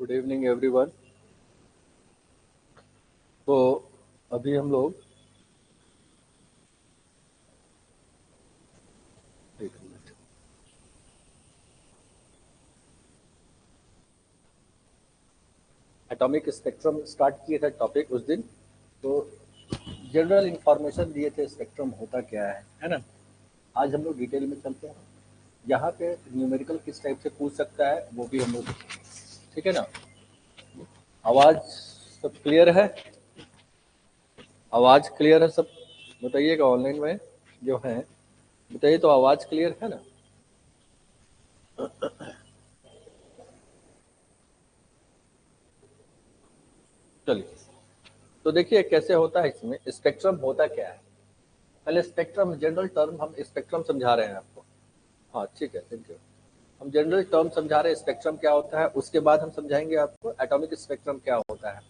Good evening everyone. तो अभी हम लोग एक मिनट एटॉमिक स्पेक्ट्रम स्टार्ट किए थे टॉपिक उस दिन। तो जनरल इंफॉर्मेशन दिए थे स्पेक्ट्रम होता क्या है ना। आज हम लोग डिटेल में चलते हैं। यहाँ पे न्यूमेरिकल किस टाइप से पूछ सकता है वो भी हम लोग देखेंगे, ठीक है ना। आवाज़ सब क्लियर है? आवाज़ क्लियर है सब? बताइएगा ऑनलाइन में जो है, बताइए तो आवाज़ क्लियर है ना। चलिए, तो देखिए कैसे होता है। इसमें स्पेक्ट्रम होता क्या है। पहले स्पेक्ट्रम जनरल टर्म हम स्पेक्ट्रम समझा रहे हैं आपको। हाँ ठीक है, थैंक यू। हम जनरल टर्म समझा रहे हैं स्पेक्ट्रम क्या होता है, उसके बाद हम समझाएंगे आपको एटॉमिक स्पेक्ट्रम क्या होता है,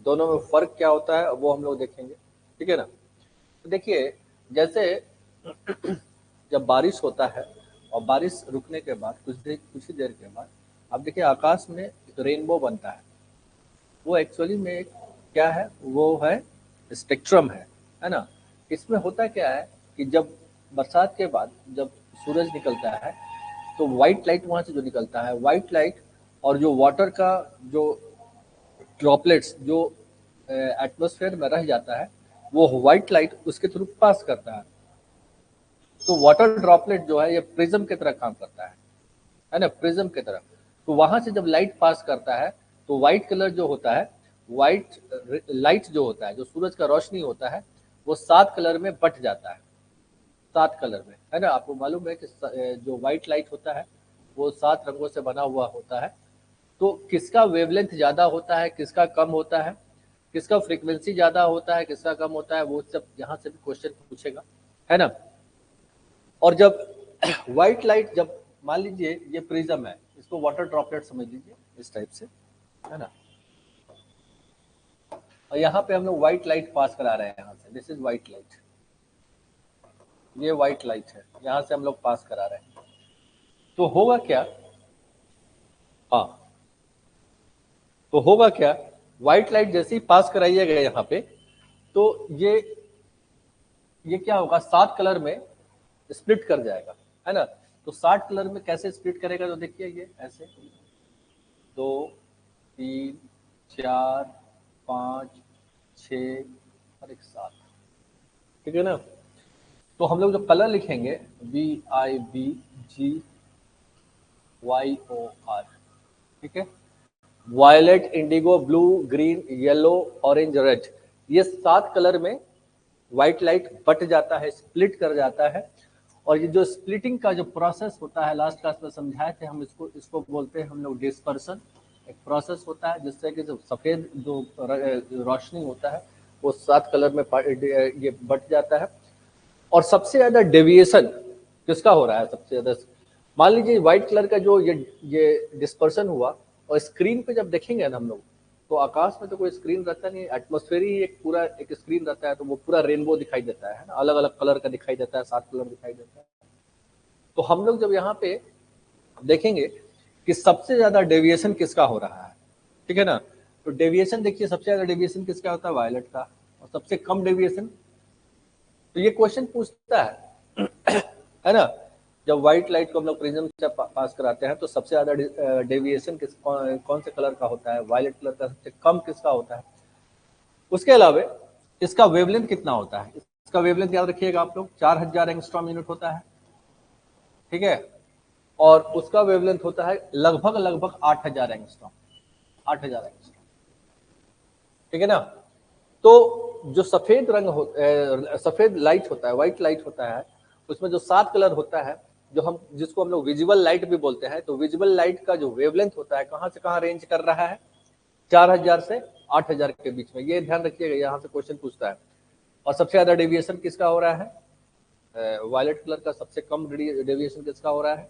दोनों में फर्क क्या होता है वो हम लोग देखेंगे, ठीक है ना। तो देखिए जैसे जब बारिश होता है और बारिश रुकने के बाद कुछ ही देर के बाद आप देखिए आकाश में एक रेनबो बनता है। वो एक्चुअली में एक क्या है, वो है स्पेक्ट्रम है ना। इसमें होता क्या है कि जब बरसात के बाद जब सूरज निकलता है तो वाइट लाइट वहाँ से जो निकलता है, वाइट लाइट और जो वाटर का जो ड्रॉपलेट्स जो एटमॉस्फेयर में रह जाता है वो वाइट लाइट उसके थ्रू पास करता है। तो वाटर ड्रॉपलेट जो है ये प्रिज्म की तरह काम करता है ना, प्रिज्म की तरह। तो वहां से जब लाइट पास करता है तो व्हाइट कलर जो होता है, व्हाइट लाइट जो होता है, जो सूरज का रोशनी होता है, वो 7 कलर में बट जाता है, 7 कलर में, है ना। आपको मालूम है कि जो व्हाइट लाइट होता है वो 7 रंगों से बना हुआ होता है। तो किसका वेवलेंथ ज़्यादा होता है, किसका कम होता है, किसका फ्रीक्वेंसी ज़्यादा होता है, किसका कम होता है, वो सब यहाँ से भी क्वेश्चन पूछेगा, है ना। और जब व्हाइट लाइट, जब मान लीजिए ये प्रिज्म है, इसको वाटर ड्रॉपलेट समझ लीजिए इस टाइप से, है ना। और यहाँ पे हम लोग व्हाइट लाइट पास करा रहे हैं यहाँ से, दिस इज व्हाइट लाइट, ये व्हाइट लाइट है, यहाँ से हम लोग पास करा रहे हैं। तो होगा क्या, हाँ, तो होगा क्या, व्हाइट लाइट जैसे ही पास कराइएगा यहाँ पे तो ये क्या होगा, 7 कलर में स्प्लिट कर जाएगा, है ना। तो 60 कलर में कैसे स्प्लिट करेगा, तो देखिए ये ऐसे 2 3 4 5 6 और एक 7, ठीक है ना। तो हम लोग जो कलर लिखेंगे VIBGYOR, ठीक है। Violet, indigo, blue, green, yellow, orange, red, ये 7 कलर में व्हाइट लाइट बट जाता है, स्प्लिट कर जाता है। और ये जो स्प्लिटिंग का जो प्रोसेस होता है, लास्ट क्लास में समझाए थे हम, इसको बोलते हैं हम लोग डिस्पर्सन। एक प्रोसेस होता है जिससे कि जो सफ़ेद जो रोशनी होता है वो 7 कलर में ये बट जाता है। और सबसे ज़्यादा डेविएशन किसका हो रहा है, सबसे ज़्यादा, मान लीजिए व्हाइट कलर का जो ये डिस्पर्सन हुआ, और स्क्रीन पे जब देखेंगे ना हम लोग, तो आकाश में तो कोई स्क्रीन रहता नहीं, एटमॉस्फेयर ही एक पूरा एक स्क्रीन रहता है, तो वो पूरा रेनबो दिखाई देता है ना, अलग अलग कलर का दिखाई देता है, 7 कलर दिखाई देता है। तो हम लोग जब यहाँ पे देखेंगे कि सबसे ज्यादा डेविएशन किसका हो रहा है, ठीक है ना। तो डेविएशन देखिए, सबसे ज्यादा डेविएशन किसका होता है, वायलेट का, और सबसे कम डेविएशन। तो ये क्वेश्चन पूछता है ना। जब व्हाइट लाइट को हम लोग प्रिज्म से पास कराते हैं तो सबसे ज्यादा डेविएशन कौन से कलर का होता है, वायलेट कलर का। सबसे कम किसका होता है। उसके अलावा इसका वेवलेंथ कितना होता है, इसका वेवलेंथ याद रखिएगा आप लोग, 4000 एंगस्ट्रॉम यूनिट होता है, ठीक है। और उसका वेवलेंथ होता है लगभग लगभग 8000 एंगस्ट्रॉम, 8000 एंगस्ट्रॉम, ठीक है ना। तो जो सफेद रंग सफेद लाइट होता है, व्हाइट लाइट होता है, उसमें जो 7 कलर होता है, जिसको हम लोग विजुअल लाइट भी बोलते हैं, तो विजुअल लाइट का जो वेवलेंथ होता है कहां से कहां रेंज कर रहा है, 4000 से 8000 के बीच में, ये ध्यान रखिएगा, यहां से क्वेश्चन पूछता है। और सबसे ज्यादा डेविएशन किसका हो रहा है, वायलेट कलर का। सबसे कम डेविएशन किसका हो रहा है,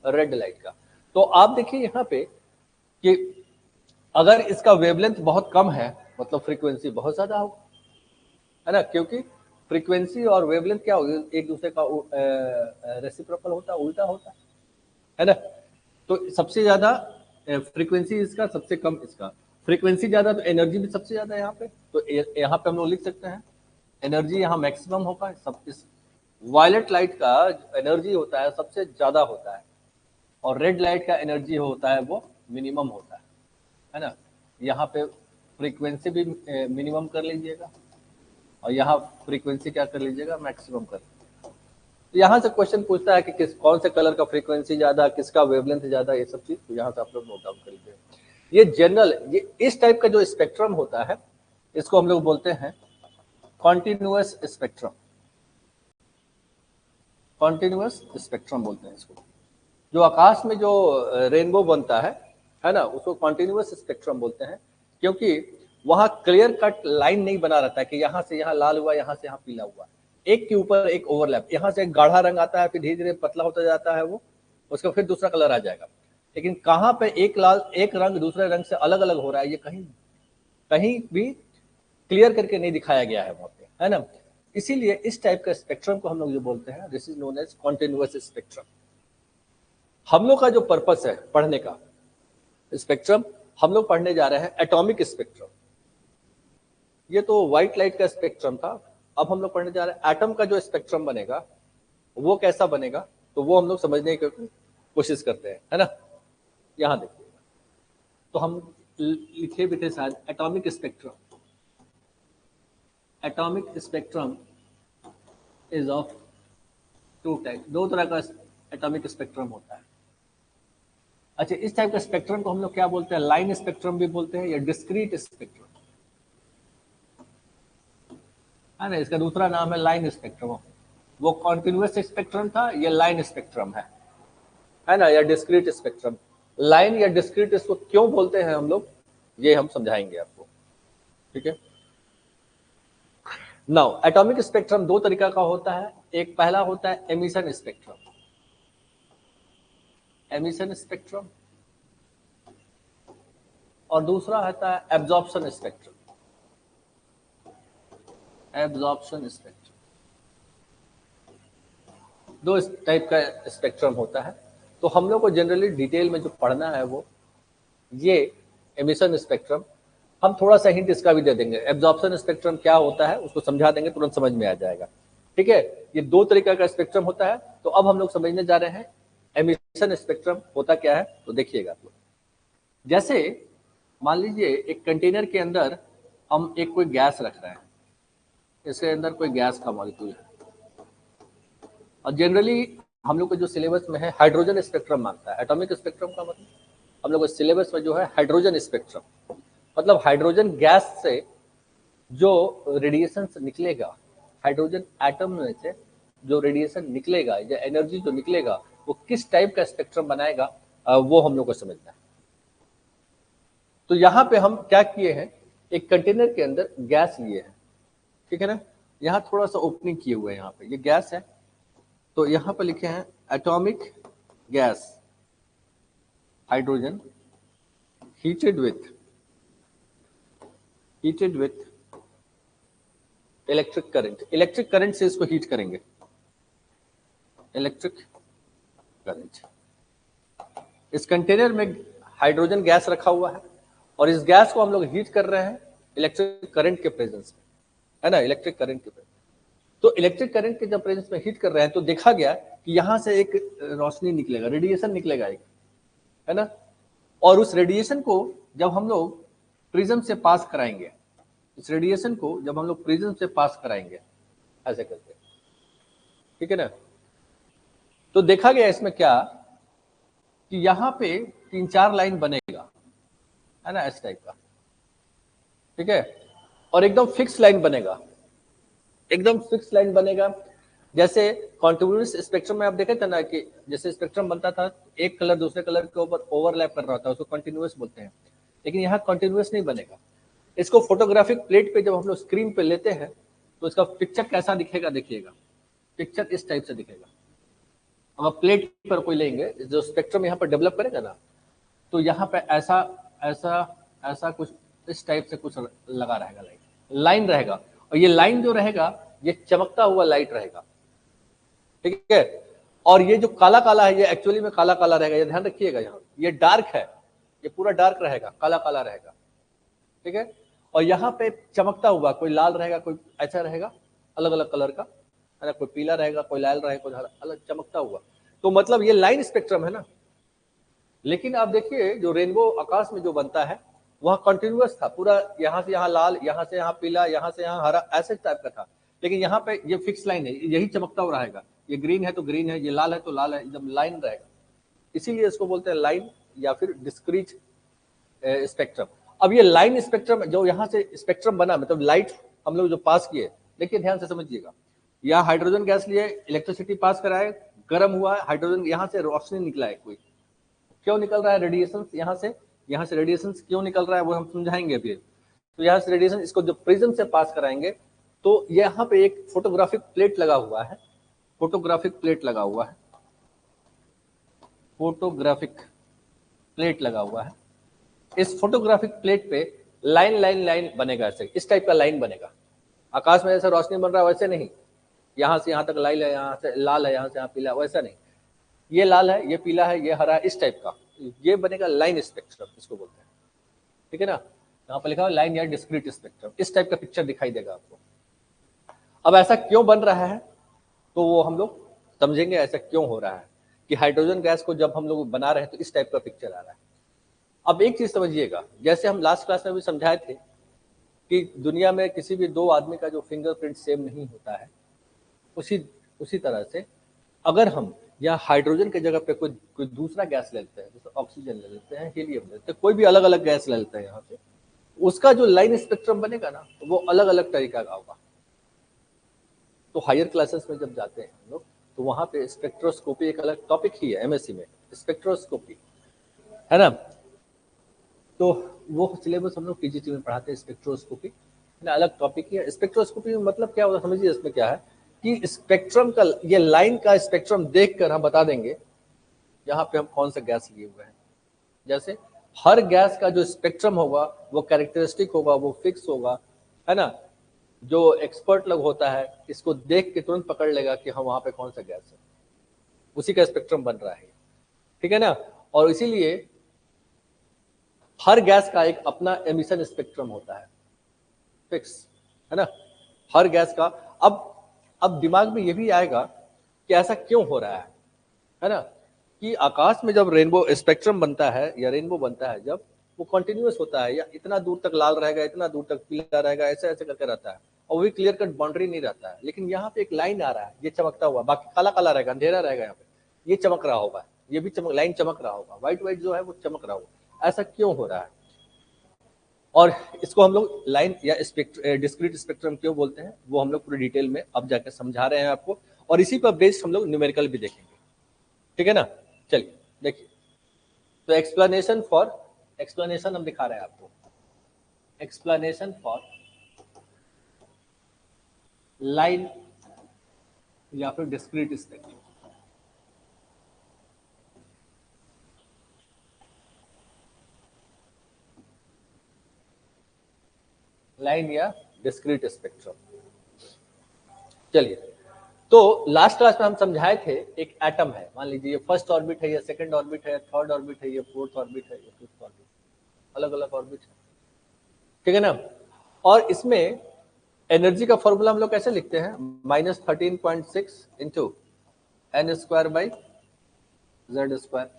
रेड लाइट का। तो आप देखिए यहाँ पे कि अगर इसका वेवलेंथ बहुत कम है मतलब फ्रीक्वेंसी बहुत ज्यादा होगा, है ना, क्योंकि फ्रीक्वेंसी और वेवलेंथ क्या होगी, एक दूसरे का रेसिप्रोकल होता है, उल्टा होता है ना। तो सबसे ज्यादा फ्रीक्वेंसी इसका सबसे कम, इसका फ्रीक्वेंसी ज्यादा तो एनर्जी भी सबसे ज्यादा है यहाँ पे। तो यहाँ पे हम लोग लिख सकते हैं एनर्जी यहाँ मैक्सिमम होगा। सब इस वायलेट लाइट का एनर्जी होता है सबसे ज्यादा होता है, और रेड लाइट का एनर्जी होता है वो मिनिमम होता है ना। यहाँ पे फ्रीक्वेंसी भी मिनिमम कर लीजिएगा, और यहाँ फ्रीक्वेंसी क्या कर लीजिएगा, मैक्सिमम कर। तो यहाँ से क्वेश्चन पूछता है कि कौन से कलर का फ्रीक्वेंसी ज्यादा, किसका वेवलेंथ ज्यादा, ये सब चीज तो यहाँ से आप लोग नोट डाउन कर लीजिए। ये जनरल, ये इस टाइप का जो स्पेक्ट्रम होता है इसको हम लोग बोलते हैं कॉन्टिन्यूअस स्पेक्ट्रम। कॉन्टिन्यूअस स्पेक्ट्रम बोलते हैं इसको। जो आकाश में जो रेनबो बनता है ना, उसको कॉन्टिन्यूअस स्पेक्ट्रम बोलते हैं, क्योंकि वहां क्लियर कट लाइन नहीं बना रहता है कि यहाँ से यहाँ लाल हुआ, यहाँ से यहाँ पीला हुआ, एक के ऊपर एक ओवरलैप। यहाँ से एक गाढ़ा रंग आता है, फिर धीरे धीरे पतला होता जाता है वो, उसका फिर दूसरा कलर आ जाएगा। लेकिन कहाँ पे एक रंग दूसरे रंग से अलग अलग हो रहा है, ये कहीं भी क्लियर करके नहीं दिखाया गया है वहां पे, है ना। इसीलिए इस टाइप का स्पेक्ट्रम को हम लोग जो बोलते हैं, this is known as continuous spectrum. हम लोग का जो पर्पस है पढ़ने का स्पेक्ट्रम, हम लोग पढ़ने जा रहे हैं एटॉमिक स्पेक्ट्रम। ये तो व्हाइट लाइट का स्पेक्ट्रम था, अब हम लोग पढ़ने जा रहे हैं एटम का जो स्पेक्ट्रम बनेगा वो कैसा बनेगा, तो वो हम लोग समझने की कोशिश करते हैं, है ना। यहां देखिएगा, तो हम लिखे भी थे शायद atomic spectrum. Atomic spectrum is of two type, दो तरह का एटॉमिक स्पेक्ट्रम होता है। अच्छा, इस टाइप का स्पेक्ट्रम को हम लोग क्या बोलते हैं, लाइन स्पेक्ट्रम भी बोलते हैं या डिस्क्रीट स्पेक्ट्रम, है ना। इसका दूसरा नाम है लाइन स्पेक्ट्रम। वो कॉन्टिन्यूअस स्पेक्ट्रम था, ये लाइन स्पेक्ट्रम है ना, या डिस्क्रीट स्पेक्ट्रम। लाइन या डिस्क्रीट इसको क्यों बोलते हैं हम लोग, ये हम समझाएंगे आपको, ठीक है। नाउ एटॉमिक स्पेक्ट्रम दो तरीका का होता है। एक पहला होता है एमिशन स्पेक्ट्रम, एमिशन स्पेक्ट्रम, और दूसरा होता है एब्जॉर्प्शन स्पेक्ट्रम, एब्जॉर्प्शन स्पेक्ट्रम। दो इस टाइप का स्पेक्ट्रम होता है। तो हम लोग को जनरली डिटेल में जो पढ़ना है वो ये एमिशन स्पेक्ट्रम। हम थोड़ा सा हिंट इसका भी दे देंगे, एब्जॉर्प्शन स्पेक्ट्रम क्या होता है उसको समझा देंगे, तुरंत समझ में आ जाएगा, ठीक है। ये दो तरीका का स्पेक्ट्रम होता है। तो अब हम लोग समझने जा रहे हैं एमिशन स्पेक्ट्रम होता क्या है। तो देखिएगा आप लोग, जैसे मान लीजिए एक कंटेनर के अंदर हम एक कोई गैस रख रहे हैं, इसके अंदर कोई गैस का मॉलिक्यूल है, और जनरली हम लोग को जो सिलेबस में है हाइड्रोजन स्पेक्ट्रम मांगता है। एटॉमिक स्पेक्ट्रम का मतलब हम लोग सिलेबस में जो है हाइड्रोजन स्पेक्ट्रम, मतलब हाइड्रोजन गैस से जो रेडिएशन निकलेगा, हाइड्रोजन एटम में से जो रेडिएशन निकलेगा या एनर्जी जो निकलेगा वो किस टाइप का स्पेक्ट्रम बनाएगा, वो हम लोग को समझना है। तो यहाँ पे हम क्या किए हैं, एक कंटेनर के अंदर गैस लिए हैं, ठीक है ना। यहाँ थोड़ा सा ओपनिंग किए हुए हैं, यहाँ पे ये गैस है, तो यहाँ पर लिखे हैं atomic gas hydrogen heated with electric current. Electric current से इसको हीट करेंगे, इलेक्ट्रिक करंट। इस कंटेनर में हाइड्रोजन गैस रखा हुआ है, और इस गैस को हम लोग हीट कर रहे हैं इलेक्ट्रिक करंट के प्रेजेंस में, है ना, इलेक्ट्रिक करंट के प्रेजेंस। तो इलेक्ट्रिक करंट के जब प्रेजेंस में हीट कर रहे हैं तो देखा गया कि यहां से एक रोशनी निकलेगा, रेडिएशन निकलेगा एक, है ना। और उस रेडिएशन को जब हम लोग प्रिज्म से पास कराएंगे, इस रेडिएशन को जब हम लोग प्रिज्म से पास कराएंगे ऐसे करके, ठीक है ना, तो देखा गया इसमें क्या कि यहाँ पे 3-4 लाइन बनेगा, है ना, इस टाइप का, ठीक है। और एकदम फिक्स लाइन बनेगा, एकदम फिक्स लाइन बनेगा। जैसे कॉन्टिन्यूअस स्पेक्ट्रम में आप देखे थे ना कि जैसे स्पेक्ट्रम बनता था, एक कलर दूसरे कलर के ऊपर ओवरलैप कर रहा था, उसको कॉन्टिन्यूअस बोलते हैं। लेकिन यहाँ कॉन्टिन्यूअस नहीं बनेगा। इसको फोटोग्राफिक प्लेट पे जब हम लोग स्क्रीन पे लेते हैं तो इसका पिक्चर कैसा दिखेगा, देखिएगा, पिक्चर इस टाइप से दिखेगा। अगर प्लेट पर कोई लेंगे, जो स्पेक्ट्रम यहाँ पर डेवलप करेगा ना, तो यहाँ पे ऐसा ऐसा ऐसा कुछ इस टाइप से कुछ लगा रहेगा, लाइन रहेगा, और ये लाइन जो रहेगा ये चमकता हुआ लाइट रहेगा, ठीक है। और ये जो काला काला है ये एक्चुअली में काला काला रहेगा, ये ध्यान रखिएगा। यहाँ ये डार्क है, ये पूरा डार्क रहेगा, काला काला रहेगा, ठीक है। और यहाँ पे चमकता हुआ कोई लाल रहेगा, कोई ऐसा रहेगा, अलग अलग कलर का, है ना, कोई पीला रहेगा, कोई लाल रहेगा, कोई अलग चमकता हुआ। तो मतलब ये लाइन स्पेक्ट्रम है ना। लेकिन आप देखिए जो रेनबो आकाश में जो बनता है वह कंटिन्यूअस था, पूरा यहाँ से यहाँ लाल, यहाँ से यहाँ पीला, यहाँ से यहाँ हरा, ऐसे टाइप का था। लेकिन यहाँ पे ये फिक्स लाइन है, यही चमकता हुआ रहेगा। ये ग्रीन है तो ग्रीन है, ये लाल है तो लाल है, एकदम लाइन रहेगा। इसीलिए इसको बोलते हैं लाइन या फिर डिस्क्रीट स्पेक्ट्रम। अब ये लाइन स्पेक्ट्रम जो यहाँ से स्पेक्ट्रम बना, मतलब लाइट हम लोग जो पास किए, देखिए ध्यान से समझिएगा, यहाँ हाइड्रोजन गैस लिए, इलेक्ट्रिसिटी पास कराए, गर्म हुआ है, हाइड्रोजन यहाँ से रोशनी निकला है, कोई क्यों निकल रहा है रेडिएशन, यहाँ से रेडिएशन क्यों निकल रहा है वो हम समझाएंगे अभी। तो यहाँ से रेडिएशन, इसको जब प्रिज्म से पास कराएंगे तो यहाँ पे एक फोटोग्राफिक प्लेट लगा हुआ है, फोटोग्राफिक प्लेट लगा हुआ है, फोटोग्राफिक प्लेट लगा हुआ है। इस फोटोग्राफिक प्लेट पे लाइन लाइन लाइन बनेगा, ऐसे इस टाइप का लाइन बनेगा। आकाश में जैसे रोशनी बन रहा है वैसे नहीं, यहाँ से यहाँ तक लाइन है, यहाँ से लाल है, यहाँ से यहाँ पीला, वैसा नहीं, ये लाल है, ये पीला है, ये हरा है, इस टाइप का ये बनेगा लाइन स्पेक्ट्रम, इसको बोलते हैं, ठीक है ना। यहाँ पर लिखा हुआ लाइन या डिस्क्रीट स्पेक्ट्रम, इस टाइप का पिक्चर दिखाई देगा आपको। अब ऐसा क्यों बन रहा है तो वो हम लोग समझेंगे, ऐसा क्यों हो रहा है कि हाइड्रोजन गैस को जब हम लोग बना रहे हैं तो इस टाइप का पिक्चर आ रहा है। अब एक चीज समझिएगा, जैसे हम लास्ट क्लास में भी समझाए थे कि दुनिया में किसी भी दो आदमी का जो फिंगरप्रिंट सेम नहीं होता है, उसी तरह से अगर हम या हाइड्रोजन की जगह पे कोई दूसरा गैस ले लेते हैं, जैसे ऑक्सीजन ले लेते हैं, हीलियम ले लेते हैं, कोई भी अलग अलग गैस ले लेते हैं यहाँ पे, उसका जो लाइन स्पेक्ट्रम बनेगा ना वो अलग अलग तरीका का होगा। तो हायर क्लासेस में जब जाते हैं हम लोग तो वहां पे स्पेक्ट्रोस्कोपी एक अलग टॉपिक ही है, एमएससी में स्पेक्ट्रोस्कोपी, है ना। तो वो सिलेबस हम लोग पीजीटी में पढ़ाते हैं, स्पेक्ट्रोस्कोपी ना, अलग टॉपिक है। स्पेक्ट्रोस्कोपी में मतलब क्या होता है समझिए, इसमें क्या है कि स्पेक्ट्रम का, ये लाइन का स्पेक्ट्रम देखकर हम बता देंगे यहाँ पे हम कौन सा गैस लिए हुए हैं। जैसे हर गैस का जो स्पेक्ट्रम होगा वो कैरेक्टरिस्टिक होगा, वो फिक्स होगा, है ना। जो एक्सपर्ट लोग होता है इसको देख के तुरंत पकड़ लेगा कि हाँ वहां पे कौन सा गैस है, उसी का स्पेक्ट्रम बन रहा है, ठीक है ना। और इसीलिए हर गैस का एक अपना एमिशन स्पेक्ट्रम होता है, फिक्स, है ना, हर गैस का। अब दिमाग में ये भी आएगा कि ऐसा क्यों हो रहा है ना, कि आकाश में जब रेनबो स्पेक्ट्रम बनता है या रेनबो बनता है, जब वो कंटिन्यूअस होता है, या इतना दूर तक लाल रहेगा, इतना दूर तक पीला रहेगा, ऐसे ऐसे करके रहता है, और वही क्लियर कट बाउंड्री नहीं रहता है। लेकिन यहाँ पे एक लाइन आ रहा है, ये चमकता हुआ, बाकी काला काला रहेगा, अंधेरा रहेगा, यहाँ पे ये चमक रहा होगा, ये भी चमक, लाइन चमक रहा होगा, व्हाइट व्हाइट जो है वो चमक रहा होगा। ऐसा क्यों हो रहा है, और इसको हम लोग लाइन या डिस्क्रीट स्पेक्ट्रम क्यों बोलते हैं, वो हम लोग पूरी डिटेल में अब जाकर समझा रहे हैं आपको, और इसी पर बेस्ड हम लोग न्यूमेरिकल भी देखेंगे, ठीक है ना। चलिए देखिए, तो एक्सप्लेनेशन हम दिखा रहे हैं आपको, एक्सप्लेनेशन फॉर लाइन या फिर डिस्क्रीट स्पेक्ट्रम। लाइन या डिस्क्रीट स्पेक्ट्रम। चलिए, तो लास्ट क्लास में हम समझाए थे एक एटम है, मान लीजिए ये फर्स्ट ऑर्बिट है, ये सेकंड ऑर्बिट है, थर्ड ऑर्बिट है, ये फोर्थ ऑर्बिट है, ये फिफ्थ ऑर्बिट, अलग अलग ऑर्बिट है, ठीक है ना। और इसमें एनर्जी का फॉर्मूला हम लोग कैसे लिखते हैं, -13.6 into n square by z square,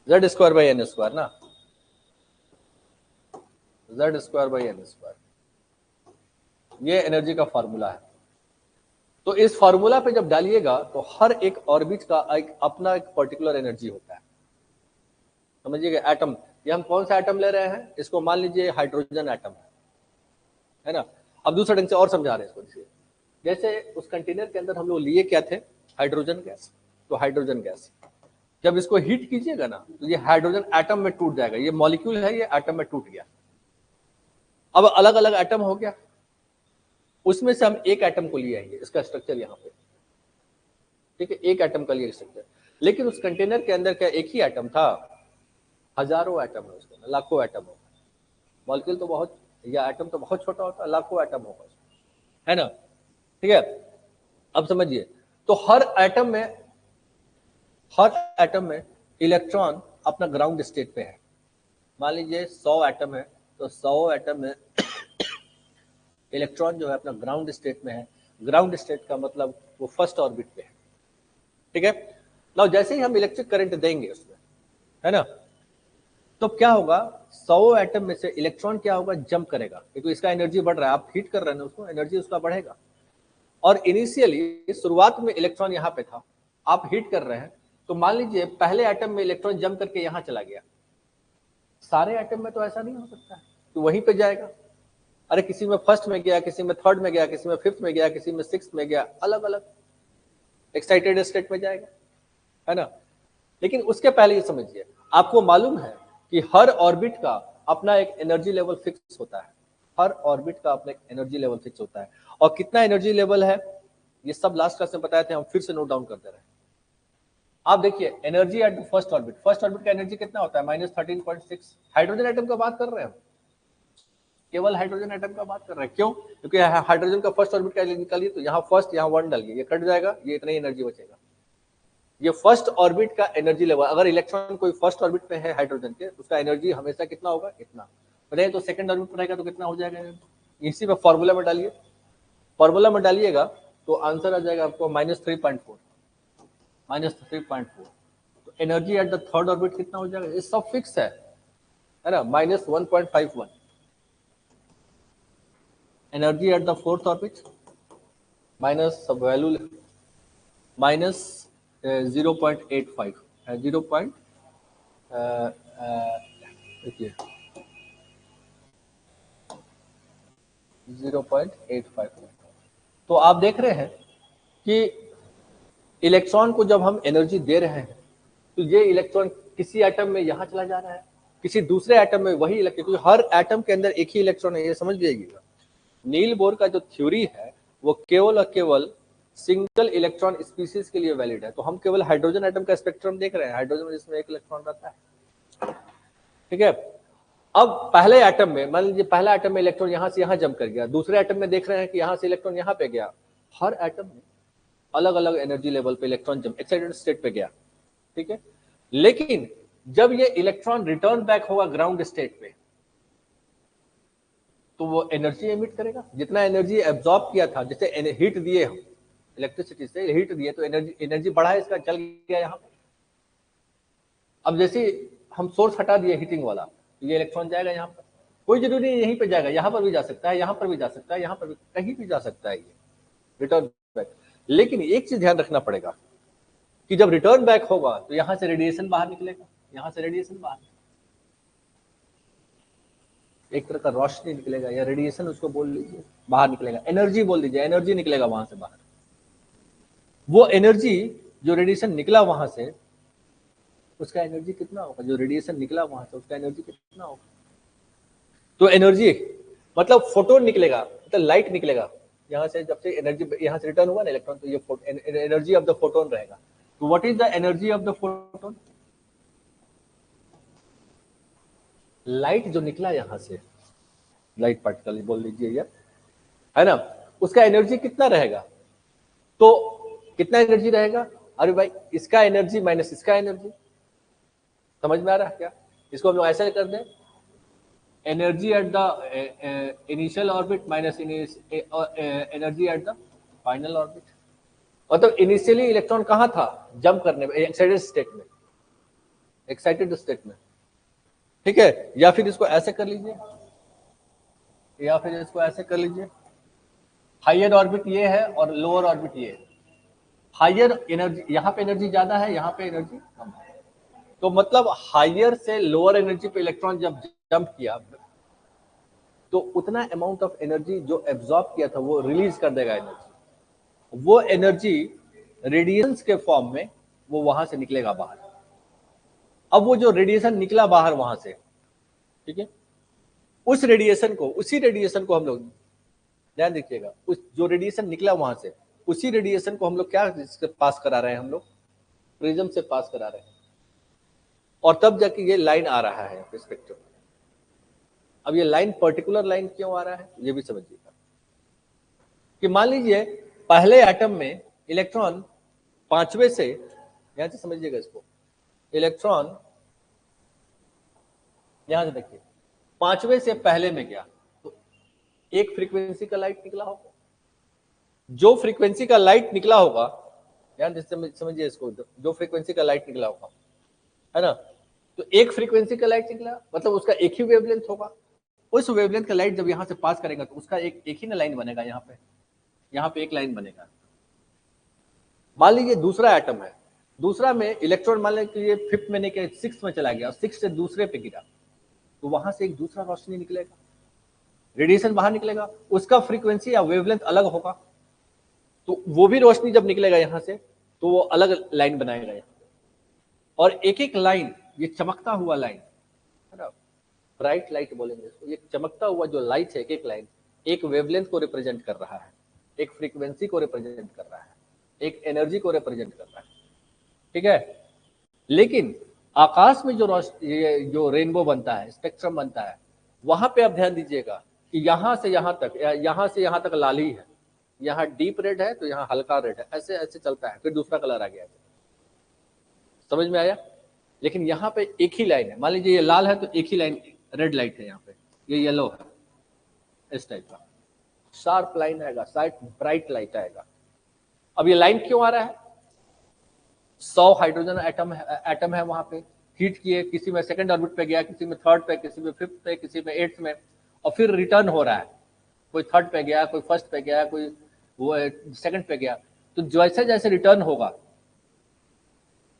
z square by n square ना, z square by n square, ये एनर्जी का फॉर्मूला है। तो इस फॉर्मूला पे जब डालिएगा तो हर एक ऑर्बिट का एक अपना एक पर्टिकुलर एनर्जी होता है, समझिएगा। एटम, ये हम कौन सा एटम ले रहे हैं, इसको मान लीजिए हाइड्रोजन एटम है ना। अब दूसरे ढंग से और समझा रहे हैं इसको, देखिए, जैसे उस कंटेनर के अंदर हम लोग लिए क्या थे, हाइड्रोजन गैस। तो हाइड्रोजन गैस जब इसको हीट कीजिएगा ना तो ये हाइड्रोजन एटम में टूट जाएगा, ये मॉलिक्यूल है, ये एटम में टूट गया, अब अलग अलग एटम हो गया, उसमें से हम एक एटम को लिए आएंगे, इसका स्ट्रक्चर यहाँ पे, ठीक है, एक एटम का लिए स्ट्रक्चर। लेकिन उस कंटेनर के अंदर क्या एक ही एटम था, हजारों एटम है उसके अंदर, लाखों एटम होगा, मॉलिक्यूल तो बहुत, या एटम तो बहुत छोटा होता है, लाखों एटम होगा, है ना, ठीक है। अब समझिए, तो हर एटम में इलेक्ट्रॉन अपना ग्राउंड स्टेट पे है, मान लीजिए 100 एटम है, तो 100 एटम में इलेक्ट्रॉन जो है अपना ग्राउंड स्टेट में है। ग्राउंड स्टेट का मतलब वो फर्स्ट ऑर्बिट पे है, ठीक है। नाउ जैसे ही हम इलेक्ट्रिक करंट देंगे उसमें, है ना, तो क्या होगा, 100 एटम में से इलेक्ट्रॉन क्या होगा, जंप करेगा, क्योंकि इसका एनर्जी बढ़ रहा है, आप हीट कर रहे हैं उसको, एनर्जी उसका बढ़ेगा। और इनिशियली शुरुआत में इलेक्ट्रॉन यहाँ पे था, आप हीट कर रहे हैं, तो मान लीजिए पहले एटम में इलेक्ट्रॉन जंप करके यहाँ चला गया। सारे एटम में तो ऐसा नहीं हो सकता है, तो वहीं पे जाएगा। अरे किसी में फर्स्ट में गया, किसी में थर्ड में गया, किसी में फिफ्थ में गया, किसी में सिक्स्थ में गया, अलग अलग एक्साइटेड स्टेट में जाएगा, है ना। लेकिन उसके पहले ये समझिए, आपको मालूम है कि हर ऑर्बिट का अपना एक एनर्जी लेवल फिक्स होता है। हर ऑर्बिट का अपना एक एनर्जी लेवल फिक्स होता है, और कितना एनर्जी लेवल है ये सब लास्ट क्लास में बताए थे, हम फिर से नोट डाउन करते रहे। आप देखिए energy at the first orbit, first orbit का एनर्जी कितना होता है, -13.6। हाइड्रोजन एटम का बात कर रहे हैं, केवल हाइड्रोजन एटम का बात कर रहे हैं। क्यों? क्योंकि हाइड्रोजन का फर्स्ट ऑर्बिट का निकालिए, तो यहाँ फर्स्ट, यहाँ 1 डालिए, ये कट जाएगा, ये इतनी एनर्जी बचेगा। ये फर्स्ट ऑर्बिट का एनर्जी लेवल। अगर इलेक्ट्रॉन कोई फर्स्ट ऑर्बिट पे है हाइड्रोजन के, उसका एनर्जी हमेशा कितना होगा, इतना। बताइए, तो सेकंड ऑर्बिट पर रहेगा तो कितना हो जाएगा, इसी में फॉर्मूला में डालिए, फॉर्मूला में डालिएगा तो आंसर आ जाएगा आपको -3.4, -3.4। तो energy at the third orbit कितना हो जाएगा, ये सब फिक्स है ना, -1.51। Energy at the fourth orbit minus सब वैल्यू -0.85 है, 0. देखिए 0.85। तो आप देख रहे हैं कि इलेक्ट्रॉन को जब हम एनर्जी दे रहे हैं, तो ये इलेक्ट्रॉन किसी एटम में यहां चला जा रहा है, किसी दूसरे एटम में वही इलेक्ट्रॉन, क्योंकि हर एटम के अंदर एक ही इलेक्ट्रॉन है, ये समझ लीजिएगा। नील बोर का जो थ्योरी है वो केवल और केवल सिंगल इलेक्ट्रॉन स्पीसीज के लिए वैलिड है। तो हम केवल हाइड्रोजन एटम का स्पेक्ट्रम देख रहे हैं, हाइड्रोजन में जिसमें एक इलेक्ट्रॉन रहता है, ठीक है। अब पहले एटम में मान लीजिए पहला एटम में इलेक्ट्रॉन यहां से यहां जंप कर गया, दूसरे एटम में देख रहे हैं कि यहां से इलेक्ट्रॉन यहां पे गया। हर एटम में अलग अलग एनर्जी लेवल पे इलेक्ट्रॉन जंप एक्साइटेड स्टेट पे गया, ठीक है। लेकिन जब ये इलेक्ट्रॉन रिटर्न बैक होगा ग्राउंड स्टेट पे, तो वो एनर्जी एमिट करेगा। जितना एनर्जी एब्जॉर्ब किया था, जैसे हीट दिए हम इलेक्ट्रिसिटी से, हीट दिए तो एनर्जी बढ़ा है, इसका चल गया यहाँ पे। अब जैसे हम सोर्स हटा दिए हीटिंग वाला, तो ये इलेक्ट्रॉन जाएगा यहाँ पर, कोई जरूरी नहीं यहीं पे जाएगा, यहाँ पर भी जा सकता है, यहाँ पर भी जा सकता है, यहाँ पर भी, कहीं भी जा सकता है ये रिटर्न बैक। लेकिन एक चीज ध्यान रखना पड़ेगा कि जब रिटर्न बैक होगा तो यहाँ से रेडिएशन बाहर निकलेगा, यहाँ से रेडिएशन बाहर, एक तरह का रोशनी निकलेगा या रेडिएशन उसको बोल लीजिए, बाहर निकलेगा, एनर्जी बोल दीजिए, एनर्जी निकलेगा वहां से बाहर। वो एनर्जी जो रेडिएशन निकला वहां से, उसका एनर्जी कितना होगा, जो रेडिएशन निकला वहां से उसका एनर्जी कितना होगा। तो एनर्जी मतलब फोटोन निकलेगा, मतलब लाइट निकलेगा यहाँ से, जब से एनर्जी यहाँ से रिटर्न हुआ ना इलेक्ट्रॉन, तो ये एनर्जी ऑफ द फोटोन रहेगा। तो what is the energy of the photon, light जो निकला यहाँ से, लाइट पार्टिकल बोल लीजिए या, है ना, उसका एनर्जी कितना रहेगा। तो कितना एनर्जी रहेगा, अरे भाई इसका एनर्जी माइनस इसका एनर्जी, समझ में आ रहा है क्या। इसको हम लोग ऐसे कर दें, energy at the initial orbit minus energy at the final orbit. मतलब इनिशियली इलेक्ट्रॉन कहाँ था, जंप करने में, एक्साइटेड स्टेट में, एक्साइटेड स्टेट में, ठीक है। या फिर इसको ऐसे कर लीजिए, या फिर इसको ऐसे कर लीजिए, हाइयर ऑर्बिट ये है और लोअर ऑर्बिट ये है। हाइयर एनर्जी, यहाँ पे एनर्जी ज्यादा है, यहाँ पे एनर्जी कम है, तो मतलब हाइयर से लोअर एनर्जी पे इलेक्ट्रॉन जब जंप किया, तो उतना अमाउंट ऑफ एनर्जी जो एब्जॉर्ब किया था वो रिलीज कर देगा एनर्जी। वो एनर्जी रेडिएशन के फॉर्म में वो वहां से निकलेगा बाहर। अब वो जो रेडिएशन निकला बाहर वहां से, ठीक है, उस रेडिएशन को, उसी रेडिएशन को हम लोग ध्यान देखिएगा, उस जो रेडिएशन निकला वहां से, उसी रेडिएशन को हम लोग क्या पास करा रहे हैं, हम लोग प्रिज्म से पास करा रहे हैं, और तब जाके ये लाइन आ रहा है स्पेक्ट्रम। अब ये लाइन पर्टिकुलर लाइन क्यों आ रहा है ये भी समझिएगा, कि मान लीजिए पहले एटम में इलेक्ट्रॉन पांचवे से, यहां से समझिएगा इसको, इलेक्ट्रॉन यहां से देखिए, 5वें से पहले में गया तो एक फ्रीक्वेंसी का लाइट निकला होगा, जो फ्रीक्वेंसी का लाइट निकला होगा, यार समझिए इसको, जो फ्रीक्वेंसी का लाइट निकला होगा, है ना, तो एक फ्रीक्वेंसी का लाइट निकला मतलब उसका एक ही वेवलेंथ होगा। उस वेवलेंथ का लाइट जब यहां से पास करेगा तो उसका एक ही ना लाइन बनेगा, यहाँ पे एक लाइन बनेगा। मान लीजिए दूसरा एटम है, दूसरा में इलेक्ट्रॉन मान लीजिए फिफ्थ में नहीं के सिक्स में चला गया, सिक्स से दूसरे पे गिरा, तो वहां से एक दूसरा रोशनी निकलेगा, रेडिएशन बाहर निकलेगा, उसका फ्रीक्वेंसी या वेवलेंथ अलग होगा, तो वो भी रोशनी जब निकलेगा यहां से तो वो अलग लाइन बनाएगा यहाँ पे। और एक एक लाइन, ये चमकता हुआ लाइन है ना, ब्राइट लाइट बोलेंगे इसको, ये चमकता हुआ जो लाइट है, एक एक लाइन एक वेवलेंथ को रिप्रेजेंट कर रहा है, एक फ्रीक्वेंसी को रिप्रेजेंट कर रहा है, एक एनर्जी को रिप्रेजेंट कर रहा है, ठीक है। लेकिन आकाश में जो रेनबो बनता है, स्पेक्ट्रम बनता है, वहां पे आप ध्यान दीजिएगा कि यहां से यहां तक लाली है, यहाँ डीप रेड है तो यहाँ हल्का रेड है, ऐसे ऐसे चलता है, फिर दूसरा कलर आ गया, समझ में आया। लेकिन यहाँ पे एक ही लाइन है, मान लीजिए ये लाल है तो एक ही लाइन रेड लाइट है, यहाँ पे ये येलो है, इस टाइप का शार्प लाइन आएगा, शार्प ब्राइट लाइट आएगा। अब ये लाइन क्यों आ रहा है, 100 हाइड्रोजन एटम है वहां पे, हीट किए, किसी में सेकंड ऑर्बिट पे गया, किसी में थर्ड पे, किसी में फिफ्थ पे, किसी में एट्थ में, और फिर रिटर्न हो रहा है, कोई थर्ड पे गया, कोई फर्स्ट पे गया, कोई वो सेकंड पे गया, तो जैसे जैसे रिटर्न होगा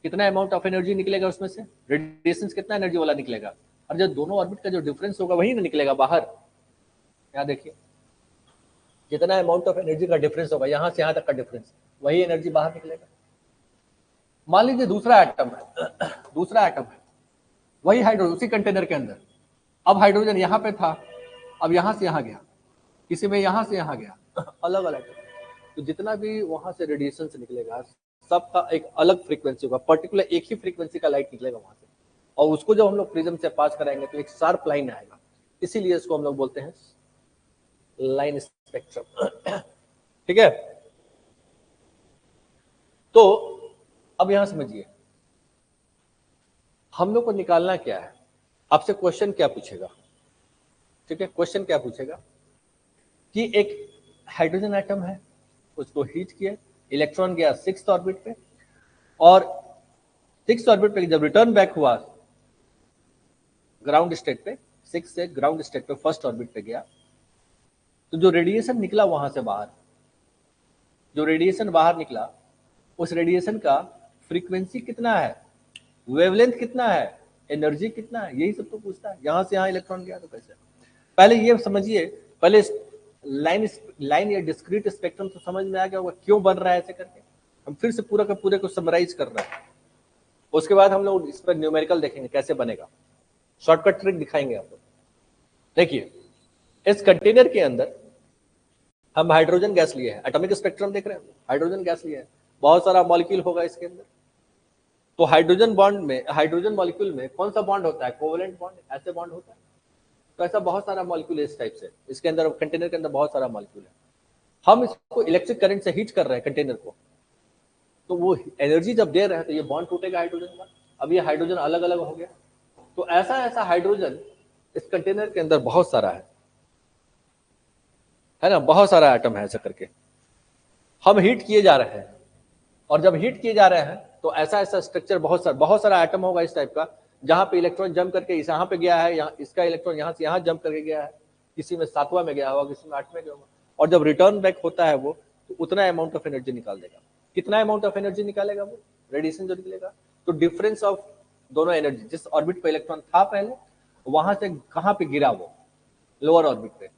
कितना अमाउंट ऑफ एनर्जी निकलेगा उसमें से, रेडिएशन कितना एनर्जी वाला निकलेगा, और जब दोनों ऑर्बिट का जो डिफरेंस होगा वही ना निकलेगा बाहर। यहाँ देखिए जितना अमाउंट ऑफ एनर्जी का डिफरेंस होगा, यहां से यहां तक का डिफरेंस, वही एनर्जी बाहर निकलेगा। मान लीजिए दूसरा एटम है, वही हाइड्रोजन उसी कंटेनर के अंदर, अब हाइड्रोजन यहाँ पे था, अब यहां से यहां गया, किसी में यहां से यहां गया, अलग अलग, तो जितना भी वहां से रेडिएशन से निकलेगा सबका एक अलग फ्रीक्वेंसी होगा, पर्टिकुलर एक ही फ्रीक्वेंसी का लाइट निकलेगा वहां से, और उसको जब हम लोग प्रिज्म से पास कराएंगे तो एक शार्प लाइन आएगा, इसीलिए इसको हम लोग बोलते हैं लाइन स्पेक्ट्रम, ठीक है। तो अब यहां समझिए हम लोग को निकालना क्या है, आपसे क्वेश्चन क्या पूछेगा, ठीक है, क्वेश्चन क्या पूछेगा कि एक हाइड्रोजन एटम है, उसको हीट किया, इलेक्ट्रॉन गया सिक्स्थ ऑर्बिट पे, और सिक्स्थ ऑर्बिट पे जब रिटर्न बैक हुआ ग्राउंड स्टेट पे, सिक्स से ग्राउंड स्टेट पे फर्स्ट ऑर्बिट पे गया, तो जो रेडिएशन निकला वहां से बाहर, जो रेडिएशन बाहर निकला, उस रेडिएशन का फ्रीक्वेंसी कितना है, वेवलेंथ कितना है, एनर्जी कितना है, यही सब तो पूछता है। यहां से यहां इलेक्ट्रॉन गया तो कैसे, पहले ये समझिए, पहले लाइन या डिस्क्रीट स्पेक्ट्रम तो समझ में आ गया होगा क्यों बन रहा है ऐसे करके, हम फिर से पूरा का पूरे को समराइज कर रहे हैं, उसके बाद हम लोग इस पर न्यूमेरिकल देखेंगे कैसे बनेगा, शॉर्टकट ट्रिक दिखाएंगे आपको। देखिए इस कंटेनर के अंदर हम हाइड्रोजन गैस लिए हैं, एटॉमिक स्पेक्ट्रम देख रहे हैं, हाइड्रोजन गैस लिए हैं, बहुत सारा मॉलिक्यूल होगा इसके अंदर, तो हाइड्रोजन बॉन्ड में, हाइड्रोजन मॉलिक्यूल में कौन सा बॉन्ड होता है, कोवेलेंट बॉन्ड, ऐसे बॉन्ड होता है, तो ऐसा बहुत सारा मॉलिक्यूल है इस टाइप से, इसके अंदर कंटेनर के अंदर बहुत सारा मॉलिक्यूल है, हम इसको इलेक्ट्रिक करंट से हीट कर रहे हैं कंटेनर को, तो वो एनर्जी जब दे रहे हैं तो ये बॉन्ड टूटेगा हाइड्रोजन का, अब ये हाइड्रोजन अलग अलग हो गया, तो ऐसा ऐसा हाइड्रोजन इस कंटेनर के अंदर बहुत सारा है ना, बहुत सारा एटम है, ऐसा करके हम हीट किए जा रहे हैं, और जब हीट किए जा रहे हैं तो ऐसा ऐसा स्ट्रक्चर बहुत सारा एटम होगा इस टाइप का, जहां पे इलेक्ट्रॉन जंप करके यहाँ पे गया है, यहाँ इसका इलेक्ट्रॉन यहाँ से यहाँ जंप करके गया है, किसी में 7वां में गया होगा, किसी में 8वें गया होगा, और जब रिटर्न बैक होता है वो, तो उतना अमाउंट ऑफ एनर्जी निकाल देगा। कितना अमाउंट ऑफ एनर्जी निकालेगा वो, रेडिएशन जो निकलेगा, तो डिफरेंस ऑफ दोनों एनर्जी, जिस ऑर्बिट पे इलेक्ट्रॉन था पहले, वहां से कहाँ पे गिरा वो, लोअर ऑर्बिट पे,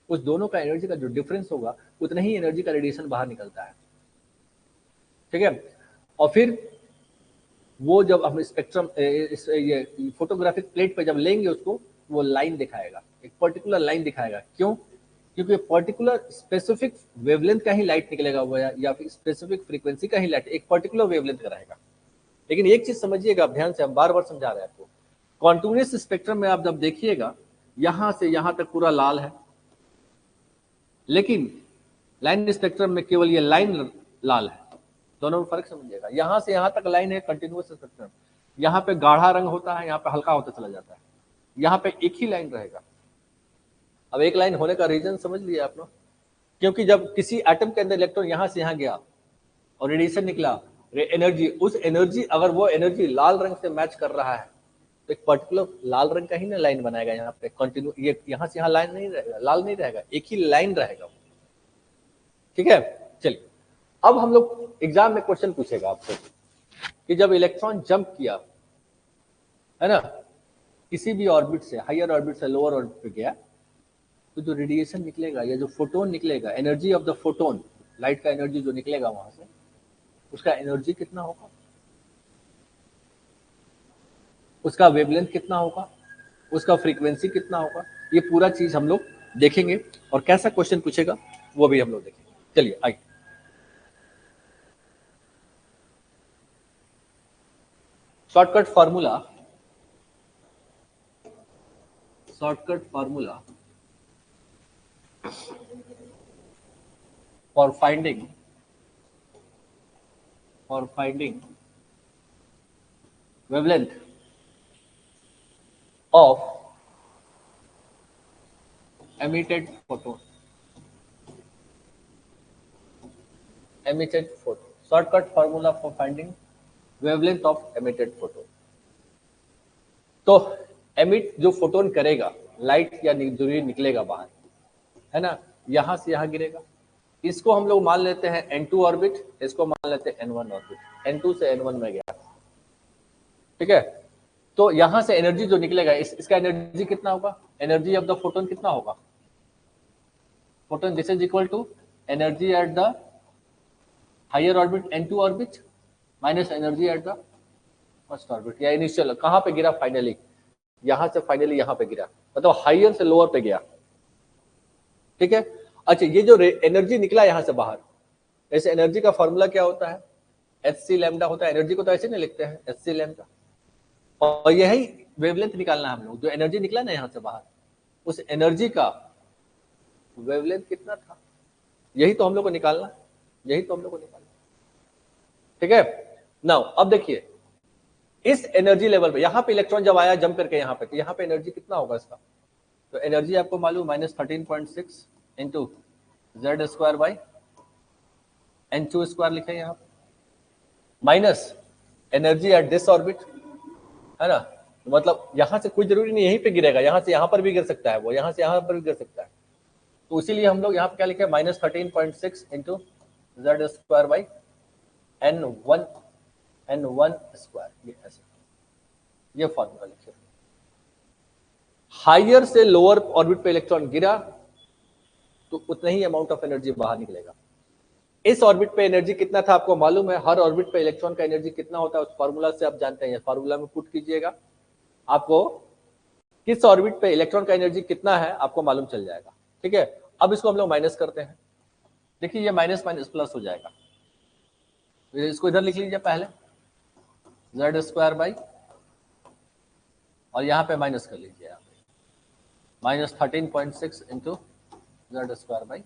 उस दोनों का एनर्जी का जो डिफरेंस होगा उतना ही एनर्जी का रेडिएशन बाहर निकलता है, ठीक है। और फिर वो जब हम स्पेक्ट्रम ये फोटोग्राफिक प्लेट पे जब लेंगे उसको, वो लाइन दिखाएगा, एक पर्टिकुलर लाइन दिखाएगा, क्यों, क्योंकि पर्टिकुलर स्पेसिफिक वेवलेंथ का ही लाइट निकलेगा वो, या फिर स्पेसिफिक फ्रीक्वेंसी का ही लाइट एक पर्टिकुलर वेवलेंथ का रहेगा। लेकिन एक चीज समझिएगा ध्यान से, हम बार बार समझा रहे हैं आपको, कॉन्टिन्यूअस स्पेक्ट्रम में आप जब देखिएगा यहां से यहां तक पूरा लाल है, लेकिन लाइन स्पेक्ट्रम में केवल ये लाइन लाल है, दोनों में फर्क समझिएगा, यहां से यहां तक लाइन है कंटिन्यूअस स्पेक्ट्रम, यहाँ पे गाढ़ा रंग होता है, यहाँ पे हल्का होता चला जाता है, यहाँ पे एक ही लाइन रहेगा। अब एक लाइन होने का रीजन समझ लिया आप लोग, क्योंकि जब किसी एटम के अंदर इलेक्ट्रॉन यहां से यहां गया और रेडिएशन निकला, एनर्जी, उस एनर्जी, अगर वो एनर्जी लाल रंग से मैच कर रहा है तो एक पर्टिकुलर लाल रंग का ही ना लाइन बनाएगा यहाँ पे कंटिन्यू, ये यहाँ से यहाँ लाइन नहीं रहेगा, लाल नहीं रहेगा, एक ही लाइन रहेगा। ठीक है, चलिए अब हम लोग एग्जाम में क्वेश्चन पूछेगा आपसे कि जब इलेक्ट्रॉन जंप किया है ना किसी भी ऑर्बिट से, हायर ऑर्बिट से लोअर ऑर्बिट पे गया, तो जो रेडिएशन निकलेगा या जो फोटोन निकलेगा, energy of the photon, light का एनर्जी जो निकलेगा वहां से, उसका एनर्जी कितना होगा, उसका वेवलेंथ कितना होगा, उसका फ्रीक्वेंसी कितना होगा, ये पूरा चीज हम लोग देखेंगे और कैसा क्वेश्चन पूछेगा वो भी हम लोग देखेंगे। चलिए आइए, shortcut formula for finding wavelength of emitted photon. Shortcut formula for finding wavelength of emitted photon. तो एमिट जो फोटोन करेगा, लाइट या जो भी निकलेगा बाहर, है ना, यहां से यहां गिरेगा, इसको हम लोग मान लेते हैं N2 ऑर्बिट, इसको मान लेते हैं N1 ऑर्बिट, N2 से N1 में गया। ठीक है, तो यहां से एनर्जी जो निकलेगा, इसका एनर्जी कितना होगा, एनर्जी ऑफ द फोटोन कितना होगा, photon this is equal to energy at the higher orbit N2 orbit minus energy at the first orbit, या इनिशियल कहां पे गिरा, फाइनली यहां से फाइनली यहां पे गिरा, मतलब हायर से लोअर पे गया। ठीक है, अच्छा ये जो एनर्जी निकला यहां से बाहर, ऐसे एनर्जी का फॉर्मूला क्या होता है, hc लैम्डा होता है। एनर्जी को तो ऐसे नहीं लिखते हैं, hc लैम्डा, और यही वेवलेंथ निकालना है हम लोग, जो एनर्जी निकला ना यहां से बाहर, उस एनर्जी का वेवलेंथ कितना था, यही तो हम लोग को निकालना, ठीक है। नाउ अब देखिए इस एनर्जी लेवल पे, यहां पे इलेक्ट्रॉन जब आया जंप करके यहां पे, तो यहां पे एनर्जी कितना होगा इसका, तो एनर्जी आपको मालूम -13.6 into Z square by N2 square लिखे यहाँ पे, minus energy at this orbit, है ना, मतलब यहां से कोई जरूरी नहीं यहीं पे गिरेगा, यहां से यहां पर भी गिर सकता है, वो यहां से यहां पर भी गिर सकता है, तो इसीलिए हम लोग यहाँ पे क्या लिखे, -13.6 into Z square by N1 square, ये ऐसे, ये फॉर्मूला लिखिए। हायर से लोअर ऑर्बिट पे इलेक्ट्रॉन गिरा तो उतना ही अमाउंट ऑफ एनर्जी बाहर निकलेगा। इस ऑर्बिट पे एनर्जी कितना था आपको मालूम है, हर ऑर्बिट पे इलेक्ट्रॉन का एनर्जी कितना होता है उस फार्मूला से आप जानते हैं, फार्मूला में पुट कीजिएगा, आपको किस ऑर्बिट पे इलेक्ट्रॉन का एनर्जी कितना है आपको मालूम चल जाएगा। ठीक है, अब इसको हम लोग माइनस करते हैं, देखिए ये माइनस माइनस प्लस हो जाएगा, इसको इधर लिख लीजिए पहले, जेड स्क्वायर बाई, और यहाँ पे माइनस कर लीजिए आप, -13.6 इंटू जेड स्क्वायर बाई,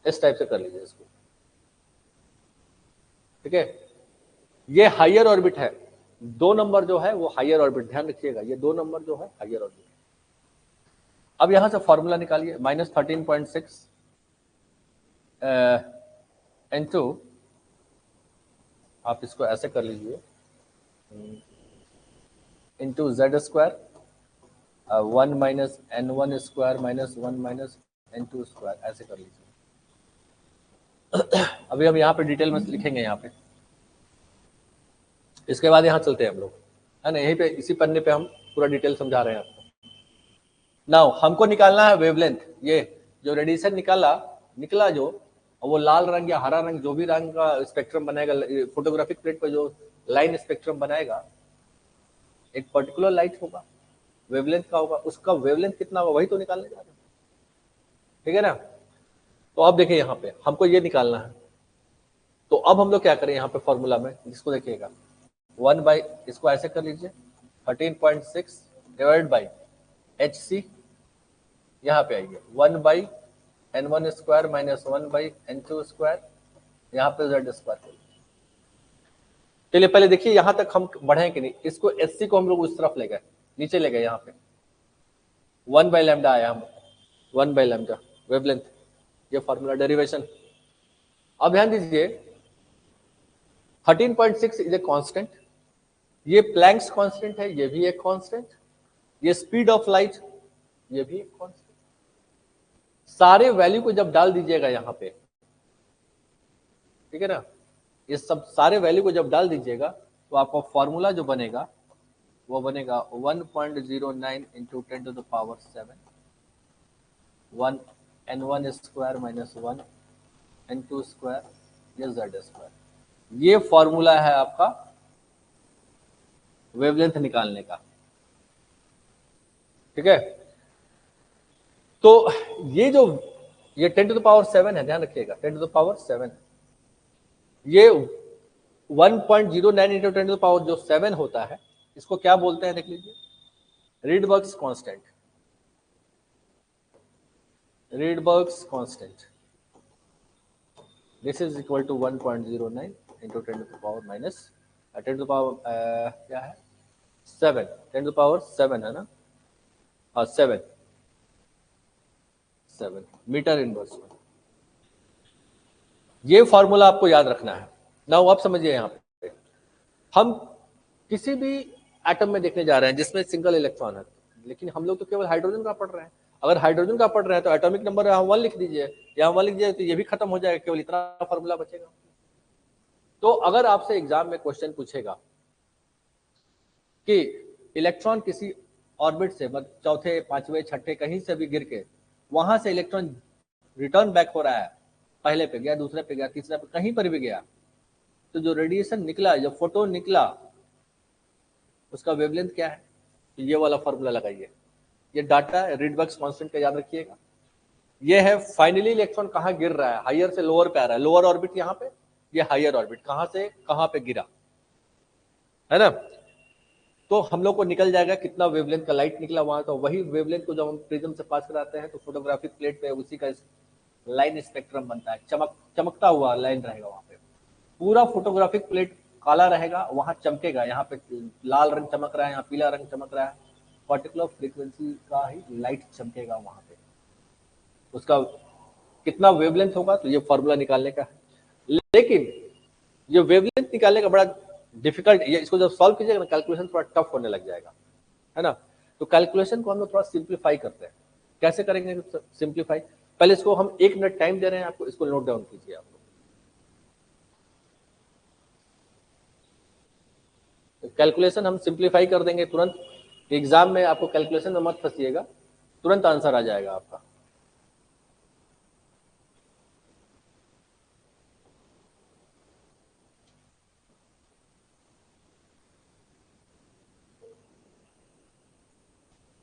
इस टाइप से कर लीजिए इसको। ठीक है, ये हायर ऑर्बिट है, 2 नंबर जो है वो हायर ऑर्बिट, ध्यान रखिएगा ये 2 नंबर जो है हायर ऑर्बिट। अब यहां से फॉर्मूला निकालिए, -13.6 इंटू, आप इसको ऐसे कर लीजिए, into Z square 1 minus N1 square minus 1 minus N2 square, ऐसे कर लीजिए। अभी हम यहाँ पे डिटेल में लिखेंगे यहाँ पे, इसके बाद यहाँ चलते हैं हम लोग, है ना, यहीं पे इसी पन्ने पे हम पूरा डिटेल समझा रहे हैं आपको। नाउ हमको निकालना है वेवलेंथ, ये जो रेडिएशन निकला जो, वो लाल रंग या हरा रंग जो भी रंग का स्पेक्ट्रम बनाएगा, फोटोग्राफिक प्लेट पर जो लाइन स्पेक्ट्रम बनाएगा, एक पर्टिकुलर लाइट होगा, वेवलेंथ का होगा, उसका वेवलेंथ कितना होगा वही तो निकालने जा रहे हैं। ठीक है ना, तो अब देखिए यहाँ पे हमको ये निकालना है, तो अब हम लोग क्या करें यहाँ पे फॉर्मूला में, इसको देखिएगा 1 बाई, इसको ऐसे कर लीजिए 13.6 डिवाइड बाई HC, यहाँ पे आइए 1 by N1 square minus 1 by N2 square, यहाँ पे जेड स्क्वायर कर लीजिए। चलिए पहले देखिए यहां तक हम बढ़े कि नहीं, इसको एससी को हम लोग उस तरफ ले गए, नीचे ले गए, यहाँ पे 1/λ आया, हम 1/λ वेवलेंथ, ये फॉर्मूला डेरिवेशन। अब ध्यान दीजिए 13.6 इज ए कांस्टेंट, ये प्लैंक्स कांस्टेंट है, ये भी एक कांस्टेंट, ये स्पीड ऑफ लाइट, ये भी एक कांस्टेंट। सारे वैल्यू को जब डाल दीजिएगा यहाँ पे, ठीक है ना, ये सब सारे वैल्यू को जब डाल दीजिएगा तो आपका फॉर्मूला जो बनेगा वो बनेगा 1.09 into 10⁻7 1 n1 square minus 1 n2 square, ये z स्क्वायर। ये फॉर्मूला है आपका वेवलेंथ निकालने का, ठीक है। तो ये जो ये 10⁻7 है, ध्यान रखिएगा 10⁻7, ये 1.09 इंटू 10⁻7 होता है, इसको क्या बोलते हैं देख लीजिए, Rydberg's constant, Rydberg's constant. This is equal to 1.09 into 10⁻⁻ क्या है 7, 10⁻7 है ना, हाँ 7 मीटर इनवर्स में। ये फॉर्मूला आपको याद रखना है। नाउ आप समझिए, यहाँ पे हम किसी भी एटम में देखने जा रहे हैं जिसमें सिंगल इलेक्ट्रॉन है, लेकिन हम लोग तो केवल हाइड्रोजन का पढ़ रहे हैं। अगर हाइड्रोजन का पढ़ रहे हैं तो एटॉमिक नंबर यहाँ 1 लिख दीजिए, यहाँ 1 लिख दीजिए, तो ये भी खत्म हो जाएगा, केवल इतना फॉर्मूला बचेगा। तो अगर आपसे एग्जाम में क्वेश्चन पूछेगा कि इलेक्ट्रॉन किसी ऑर्बिट से, मतलब चौथे पांचवें छठे कहीं से भी गिर के वहां से इलेक्ट्रॉन रिटर्न बैक हो रहा है, पहले पे गया, दूसरे पे गया, तीसरे पे, कहीं पर भी गया, तो जो रेडिएशन निकला, जो फोटोन निकला, उसका वेवलेंथ क्या है, तो ये वाला फॉर्मूला लगाइए। ये डाटा रीडबर्ग्स कांस्टेंट का याद रखिएगा। ये है फाइनली इलेक्ट्रॉन कहाँ गिर रहा है, हायर से लोअर पे आ रहा है, लोअर ऑर्बिट यहाँ पे, ये हायर ऑर्बिट कहाँ से कहाँ पे गिरा, है ना। तो हम लोग को निकल जाएगा कितना वेवलेंथ का लाइट निकला वहां, तो वही वेवलेंथ को जब हम प्रिज्म से पास कराते हैं तो फोटोग्राफिक प्लेट पे उसी का लाइन स्पेक्ट्रम बनता है, चमकता हुआ लाइन रहेगा वहां पे, पूरा फोटोग्राफिक प्लेट काला रहेगा, वहां चमकेगा, यहाँ पे लाल रंग चमक रहा है, यहाँ पीला रंग चमक रहा है, पर्टिकुलर फ्रीक्वेंसी का ही लाइट चमकेगा वहां पे, उसका कितना वेवलेंथ होगा, तो ये फॉर्मूला निकालने का है। लेकिन ये वेवलेंथ निकालने का बड़ा डिफिकल्ट, ये इसको जब सॉल्व कीजिएगा ना, कैलकुलेशन थोड़ा टफ होने लग जाएगा, है ना। तो कैलकुलेशन को हम लोग थोड़ा सिंप्लीफाई करते हैं। कैसे करेंगे सिंप्लीफाई, पहले इसको हम 1 मिनट टाइम दे रहे हैं आपको, इसको नोट डाउन कीजिए आप लोग। कैलकुलेशन हम सिंप्लीफाई कर देंगे तुरंत, एग्जाम में आपको कैलकुलेशन में मत फंसिएगा, तुरंत आंसर आ जाएगा आपका।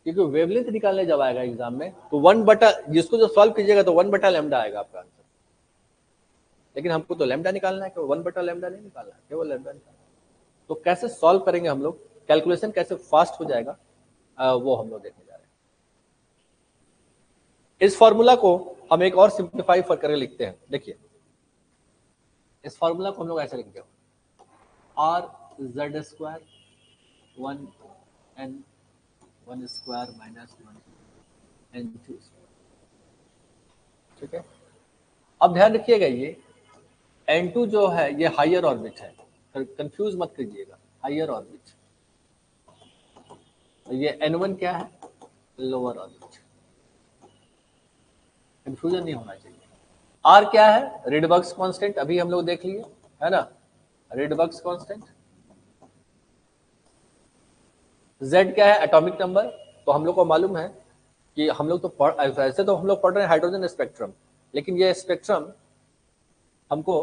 क्योंकि वेवलेंथ निकालने जब आएगा एग्जाम में तो 1/, जिसको जो सॉल्व कीजिएगा तो 1/λ आएगा आपका आंसर, लेकिन हमको तो लैम्डा निकालना है, केवल 1/λ नहीं निकालना है, केवल लैम्डा निकालना है। तो कैसे सॉल्व करेंगे हम लोग, कैलकुलेशन कैसे फास्ट हो जाएगा, वो हम लोग देखने जा रहे हैं। इस फॉर्मूला को हम एक और सिंप्लीफाई करके लिखते हैं, देखिए इस फॉर्मूला को हम लोग ऐसे लिखते हैं, r z square 1 n 1 square minus 1 n2 square, ठीक है। अब ध्यान रखिएगा ये n2 जो है ये हायर ऑर्बिट है, कंफ्यूज मत कीजिएगा, हायर ऑर्बिट, ये n1 क्या है, लोअर ऑर्बिट, कंफ्यूजन नहीं होना चाहिए। r क्या है, रीडबर्ग्स कांस्टेंट, अभी हम लोग देख लिए, है ना, रीडबर्ग्स कांस्टेंट। z क्या है, एटॉमिक नंबर, तो हम लोग को मालूम है कि हम लोग तो ऐसे तो हम लोग पढ़ रहे हैं हाइड्रोजन स्पेक्ट्रम, लेकिन ये स्पेक्ट्रम हमको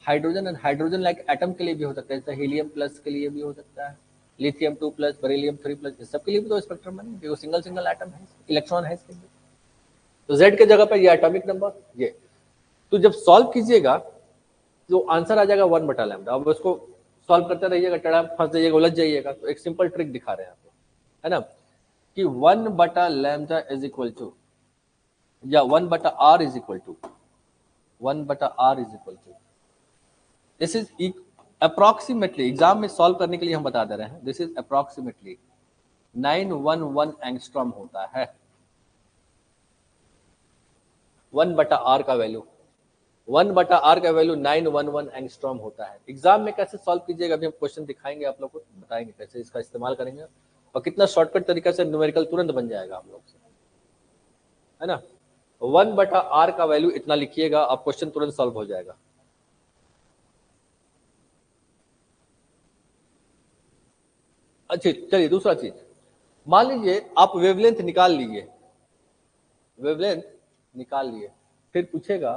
hydrogen and hydrogen like atom के लिए भी हो सकता है, जैसे हीलियम प्लस के लिए भी हो सकता है, लिथियम 2 प्लस, बेरिलियम 3 प्लस, इस सब के लिए भी तो स्पेक्ट्रम बने, क्योंकि सिंगल सिंगल एटम है, इलेक्ट्रॉन है इसके लिए। तो z के जगह पर ये एटॉमिक नंबर, ये तो जब सॉल्व कीजिएगा तो आंसर आ जाएगा 1/λ। अब उसको सॉल्व करते रहिएगा, टेढ़ा फंस जाइएगा, उलझ जाइएगा, तो एक सिंपल ट्रिक दिखा रहे हैं आपको, है ना, कि 1/λ इज इक्वल टू, या 1/r is equal to, 1/r is equal to, this is approximately exam में सॉल्व करने के लिए हम बता दे रहे हैं, दिस इज अप्रोक्सीमेटली 911 एंगस्ट्रॉम होता है। 1/r का वैल्यू 1/r का वैल्यू 911 एंगस्ट्रॉम होता है। एग्जाम में कैसे सॉल्व कीजिएगा, अभी हम क्वेश्चन दिखाएंगे, आप लोग को बताएंगे कैसे इसका इस्तेमाल करेंगे और कितना शॉर्टकट तरीका से न्यूमेरिकल तुरंत बन जाएगा हम लोग से, है ना। 1/r का वैल्यू इतना लिखिएगा, आप क्वेश्चन तुरंत सॉल्व हो जाएगा। अच्छा चलिए दूसरा चीज, मान लीजिए आप वेवलेंथ निकाल लिए, वेवलेंथ निकाल लिए, फिर पूछेगा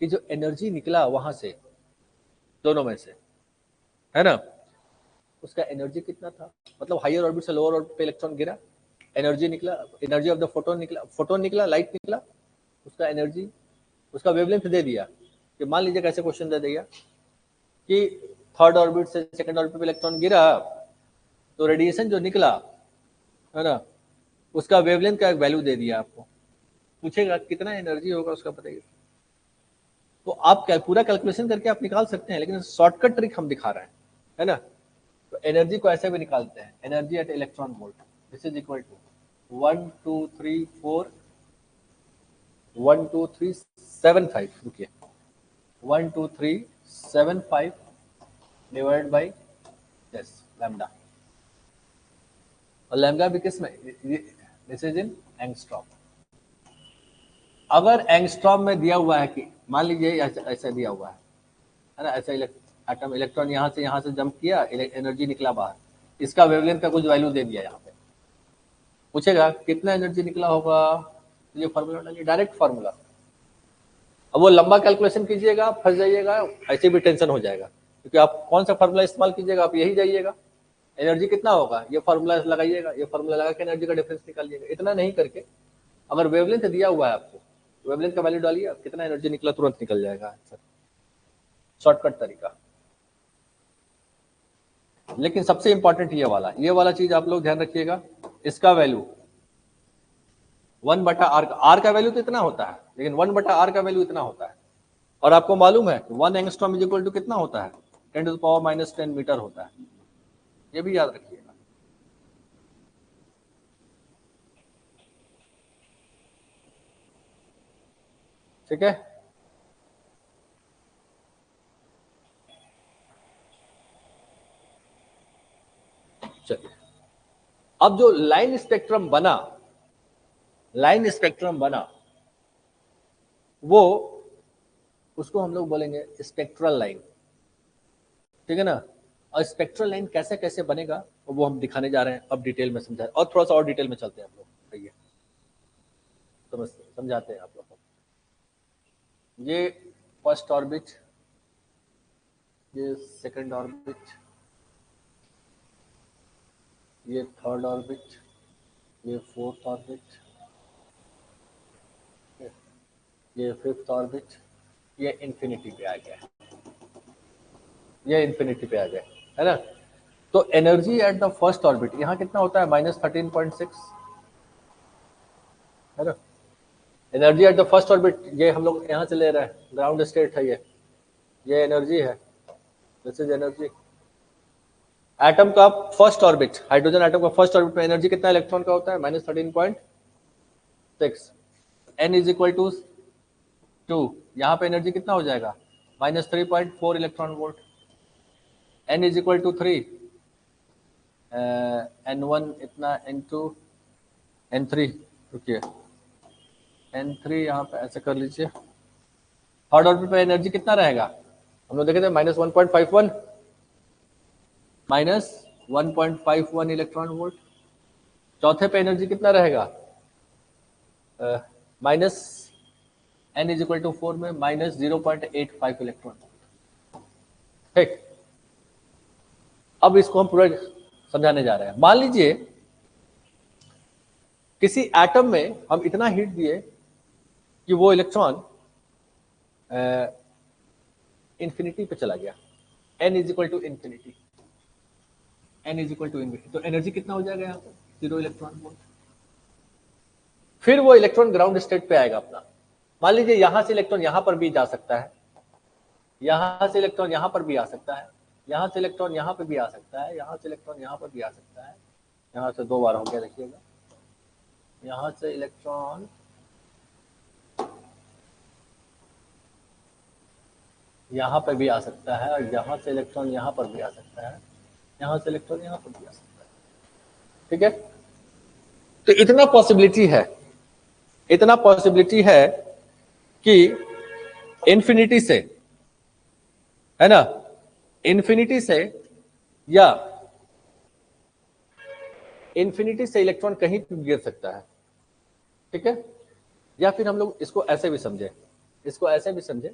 कि जो एनर्जी निकला वहां से दोनों में से, है ना, उसका एनर्जी कितना था, मतलब हायर ऑर्बिट से लोअर ऑर्बिट पे इलेक्ट्रॉन गिरा, एनर्जी निकला, एनर्जी ऑफ द फोटोन निकला, फोटोन निकला, लाइट निकला, उसका एनर्जी, उसका वेवलेंथ दे दिया। कि मान लीजिए कैसे क्वेश्चन दे दिया कि थर्ड ऑर्बिट से सेकंड ऑर्बिट पे इलेक्ट्रॉन गिरा, तो रेडिएशन जो निकला, है ना, उसका वेवलेंथ का एक वैल्यू दे दिया आपको, पूछेगा कितना एनर्जी होगा उसका बताइए। तो आप पूरा कैलकुलेशन करके आप निकाल सकते हैं, लेकिन शॉर्टकट ट्रिक हम दिखा रहे हैं, है ना। तो एनर्जी को ऐसे भी निकालते हैं, energy at electron volt this is equal to 1 2 3 4 1 2 3 7 5, रुकिए 1 2 3 7 5 डिवाइड बाई यस लैम्डा, और लैम्डा भी किस में, दिस इज इन एंगस्ट्रॉम। अगर एंगस्ट्रॉम में दिया हुआ है कि मान लीजिए ऐसा दिया हुआ है ना, ऐसा एटम इलेक्ट्रॉन यहाँ से जंप किया, एनर्जी निकला बाहर, इसका वेवलेंथ का कुछ वैल्यू दे दिया, यहाँ पे पूछेगा कितना एनर्जी निकला होगा, तो ये फार्मूला डालिए, डायरेक्ट फार्मूला। अब वो लंबा कैलकुलेशन कीजिएगा, फंस जाइएगा, ऐसे भी टेंशन हो जाएगा, क्योंकि आप कौन सा फार्मूला इस्तेमाल कीजिएगा, आप यही जाइएगा, एनर्जी कितना होगा, ये फार्मूला लगाइएगा, ये फार्मूला लगा के एनर्जी का डिफरेंस निकालिएगा। इतना नहीं करके अगर वेवलेंथ दिया हुआ है आपको, वेवलेंथ का वैल्यू डालिए, कितना एनर्जी निकला तुरंत निकल जाएगा आंसर, शॉर्टकट तरीका। लेकिन सबसे इंपॉर्टेंट ये वाला चीज आप लोग ध्यान रखिएगा, इसका वैल्यू 1/r का, r का वैल्यू तो इतना होता है, लेकिन 1/r का वैल्यू इतना होता है। और आपको मालूम है 1 एंगस्ट्रॉम इज इक्वल टू कितना होता है, 10⁻⁻10 मीटर होता है, ये भी याद रखिएगा। ठीक है, चलिए अब जो लाइन स्पेक्ट्रम बना, लाइन स्पेक्ट्रम बना, वो उसको हम लोग बोलेंगे स्पेक्ट्रल लाइन, ठीक है ना। और स्पेक्ट्रल लाइन कैसे कैसे बनेगा वो हम दिखाने जा रहे हैं, अब डिटेल में समझा, और थोड़ा सा और डिटेल में चलते हैं आप लोग, भैया समझाते हैं आप लोग को। ये फर्स्ट ऑर्बिट, ये सेकंड ऑर्बिट, ये थर्ड ऑर्बिट, ये फोर्थ ऑर्बिट, ये फिफ्थ ऑर्बिट, ये इंफिनिटी पे आ गया, ये इंफिनिटी पे आ गया, है ना। तो energy at the first orbit यहाँ कितना होता है, -13.6, है ना। Energy at the first orbit, ये हम लोग यहाँ से ले रहे हैं, ग्राउंड स्टेट है ये एनर्जी है, दिस इज एनर्जी। एटम का फर्स्ट ऑर्बिट, हाइड्रोजन एटम का फर्स्ट ऑर्बिट में एनर्जी कितना इलेक्ट्रॉन का होता है, -13.6, n इज इक्वल टू 2, यहाँ पे एनर्जी कितना हो जाएगा, -3.4 electron volt, n is equal to 3, n1 इतना, n2, n3, रुकिए n3 यहाँ पे ऐसे कर लीजिए। थर्ड ऑर्बिट पे एनर्जी कितना रहेगा, हम लोग देखे थे -1.51, -1.51 इलेक्ट्रॉन वोल्ट। चौथे पे एनर्जी कितना रहेगा, minus n is equal to 4 में -0.85 इलेक्ट्रॉन वोल्ट। ठीक, अब इसको हम पूरा समझाने जा रहे हैं। मान लीजिए किसी एटम में हम इतना हीट दिए कि वो इलेक्ट्रॉन इंफिनिटी पे चला गया, n is equal to infinity, n is equal to infinity, तो एनर्जी कितना हो जाएगा यहाँ पे, 0 इलेक्ट्रॉन वोल्ट। फिर वो इलेक्ट्रॉन ग्राउंड स्टेट पे आएगा अपना, मान लीजिए यहां से इलेक्ट्रॉन यहां पर भी जा सकता है, यहां से इलेक्ट्रॉन यहां पर भी आ सकता है, यहाँ से इलेक्ट्रॉन यहाँ पे भी आ सकता है, यहाँ से इलेक्ट्रॉन यहाँ पर भी आ सकता है, यहाँ से 2 बार हो गया, देखिएगा यहाँ से इलेक्ट्रॉन यहाँ पे भी आ सकता है, और यहाँ से इलेक्ट्रॉन यहाँ पर भी आ सकता है, यहाँ से इलेक्ट्रॉन यहाँ पर भी आ सकता है। ठीक है, तो इतना पॉसिबिलिटी है, इतना पॉसिबिलिटी है कि इन्फिनिटी से, है ना, इन्फिनिटी से या इन्फिनिटी से इलेक्ट्रॉन कहीं भी गिर सकता है। ठीक है, या फिर हम लोग इसको ऐसे भी समझे, इसको ऐसे भी समझे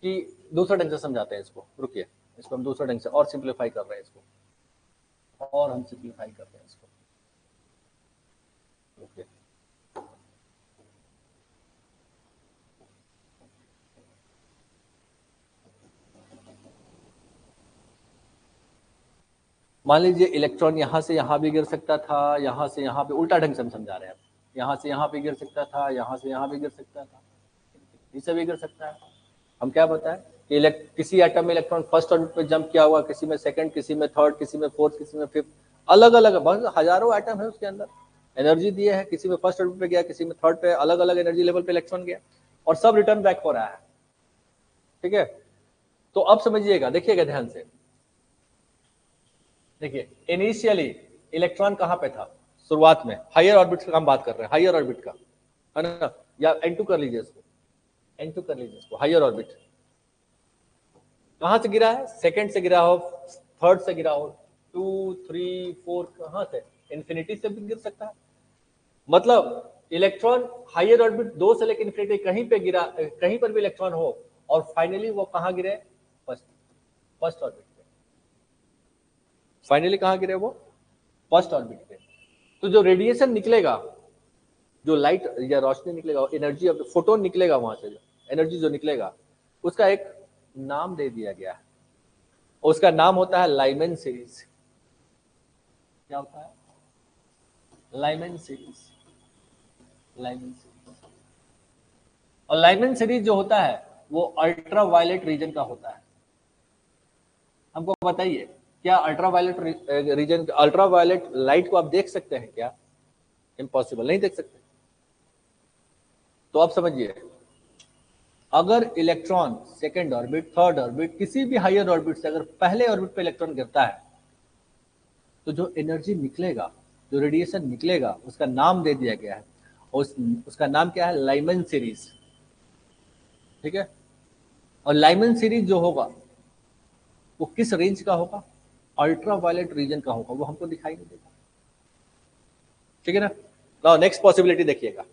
कि दूसरा ढंग से समझाते हैं इसको, रुकिए, इसको हम दूसरा ढंग से और सिंप्लीफाई कर रहे हैं इसको, और हम सिंप्लीफाई करते हैं इसको, रुकिए। मान लीजिए इलेक्ट्रॉन यहां से यहां भी गिर सकता था, यहां से यहां पे, उल्टा ढंग से हम समझा रहे हैं, यहां से यहां पे गिर सकता था, यहां से यहां भी गिर सकता था, इसे भी गिर सकता है। हम क्या बताएं कि किसी एटम में इलेक्ट्रॉन फर्स्ट ऑर्बिट पे जंप किया हुआ, किसी में सेकंड, किसी में थर्ड, किसी में फोर्थ, किसी में फिफ्थ, अलग अलग बहुत हजारों एटम है उसके अंदर, एनर्जी दिए है, किसी में फर्स्ट ऑर्बिट पे गया, किसी में थर्ड पे, अलग अलग एनर्जी लेवल पे इलेक्ट्रॉन गया, और सब रिटर्न बैक हो रहा है। ठीक है, तो अब समझिएगा, देखिएगा ध्यान से, देखिए इनिशियली इलेक्ट्रॉन कहां पे था, शुरुआत में हायर ऑर्बिट का हम बात कर रहे हैं, हायर ऑर्बिट का, है ना, या N2 कर लीजिए इसको, N2 कर लीजिए इसको, हायर ऑर्बिट कहां से गिरा है, सेकंड से गिरा हो, थर्ड से गिरा हो, 2 3 4, कहां से, इन्फिनिटी से भी गिर सकता है। मतलब इलेक्ट्रॉन हायर ऑर्बिट 2 से लेकर इन्फिनिटी कहीं पे गिरा, कहीं पर भी इलेक्ट्रॉन हो, और फाइनली वो कहां गिरे, फर्स्ट ऑर्बिट पे, फाइनली कहां गिरे वो, फर्स्ट ऑर्बिट पे। तो जो रेडिएशन निकलेगा, जो लाइट या रोशनी निकलेगा, एनर्जी ऑफ फोटोन निकलेगा वहां से, जो एनर्जी जो निकलेगा, उसका एक नाम दे दिया गया है, उसका नाम होता है लाइमन सीरीज। क्या होता है, लाइमन सीरीज, लाइमन सीरीज। और लाइमन सीरीज जो होता है वो अल्ट्रा वायलेट रीजन का होता है। हमको बताइए, क्या ultraviolet region, ultraviolet light को आप देख सकते हैं क्या, इम्पॉसिबल, नहीं देख सकते। तो आप समझिए, अगर electron second orbit, third orbit, किसी भी हायर ऑर्बिट से अगर पहले ऑर्बिट पे इलेक्ट्रॉन गिरता है, तो जो एनर्जी निकलेगा, जो रेडिएशन निकलेगा, उसका नाम दे दिया गया है, और उसका नाम क्या है, लाइमन सीरीज। ठीक है, और लाइमन सीरीज जो होगा वो किस रेंज का होगा, अल्ट्रा वायलेट रीजन का होगा, वो हमको दिखाई नहीं देगा। ठीक है ना, नाउ नेक्स्ट पॉसिबिलिटी देखिएगा,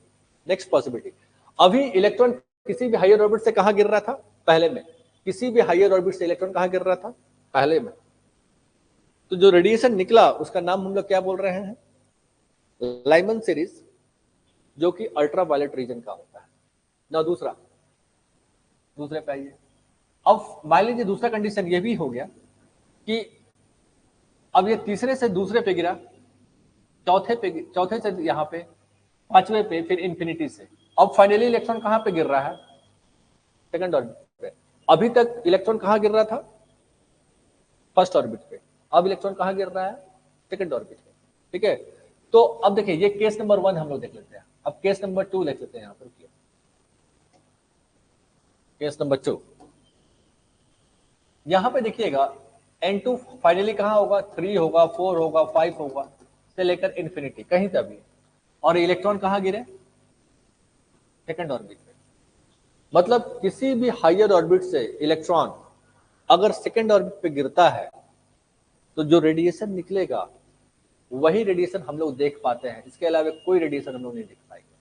नेक्स्ट पॉसिबिलिटी, अभी इलेक्ट्रॉन किसी भी हायर ऑर्बिट से कहां गिर रहा था, पहले में, किसी भी हायर ऑर्बिट से इलेक्ट्रॉन कहां गिर रहा था, पहले में। तो जो रेडिएशन निकला उसका नाम हम लोग क्या बोल रहे हैं, लाइमन सीरीज, जो कि अल्ट्रा वायलेट रीजन का होता है ना। दूसरा, दूसरे पे आइए, अब मान लीजिए दूसरा कंडीशन ये भी हो गया कि अब ये तीसरे से दूसरे पे गिरा, चौथे से यहां पे, पांचवे पे, फिर इंफिनिटी से, अब फाइनली इलेक्ट्रॉन कहां पे गिर रहा है, सेकंड ऑर्बिट पे। अभी तक इलेक्ट्रॉन कहां गिर रहा था, फर्स्ट ऑर्बिट पे, अब इलेक्ट्रॉन कहां गिर रहा है, सेकंड ऑर्बिट पे। ठीक है, तो अब देखिए, ये केस नंबर 1 हम लोग देख लेते हैं, अब केस नंबर 2 देख लेते हैं यहां पर, केस नंबर 2, यहां पे देखिएगा N2 फाइनली कहां होगा, 3 होगा, 4 होगा, 5 होगा, से लेकर इन्फिनिटी कहीं तक भी, और इलेक्ट्रॉन कहां गिरे, सेकंड ऑर्बिट पे। मतलब किसी भी हायर ऑर्बिट से इलेक्ट्रॉन अगर सेकंड ऑर्बिट पे गिरता है, तो जो रेडिएशन निकलेगा वही रेडिएशन हम लोग देख पाते हैं, इसके अलावा कोई रेडिएशन हम लोग नहीं देख पाएंगे।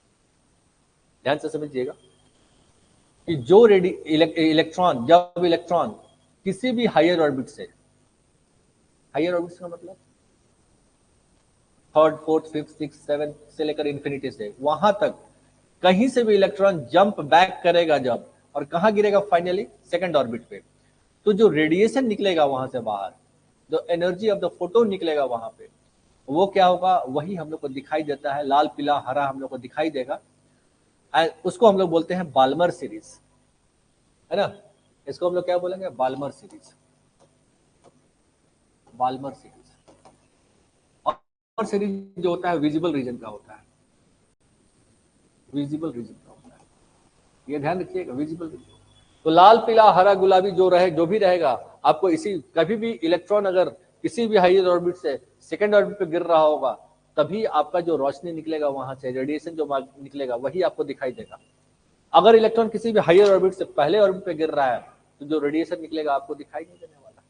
ध्यान से समझिएगा कि जो इलेक्ट्रॉन, जब इलेक्ट्रॉन किसी भी हायर ऑर्बिट से, हायर ऑर्बिट का मतलब third, fourth, fifth, six, seven से लेकर इन्फिनिटी से, वहां तक कहीं से भी इलेक्ट्रॉन जंप बैक करेगा जब, और कहां गिरेगा, फाइनली सेकंड ऑर्बिट पे, तो जो रेडिएशन निकलेगा वहां से बाहर, जो एनर्जी ऑफ द फोटोन निकलेगा वहां पे, वो क्या होगा, वही हम लोग को दिखाई देता है, लाल पीला हरा हम लोग को दिखाई देगा, उसको हम लोग बोलते हैं बाल्मर सीरीज, है ना, इसको हम लोग क्या बोलेंगे, बाल्मर सीरीज। Balmer series. और सीरीज जो होता है विजिबल रीजन का होता है, विजिबल रीजन का होता है, ये ध्यान रखिएगा, विजिबल रीजन। तो लाल पीला हरा गुलाबी जो भी रहेगा आपको, इसी कभी भी इलेक्ट्रॉन अगर किसी भी हायर ऑर्बिट से सेकेंड ऑर्बिट पे गिर रहा होगा तभी आपका जो रोशनी निकलेगा वहां से, रेडिएशन जो निकलेगा वही आपको दिखाई देगा। अगर इलेक्ट्रॉन किसी भी हायर ऑर्बिट से पहले ऑर्बिट पे गिर रहा है तो जो रेडिएशन निकलेगा आपको दिखाई नहीं देने वाला।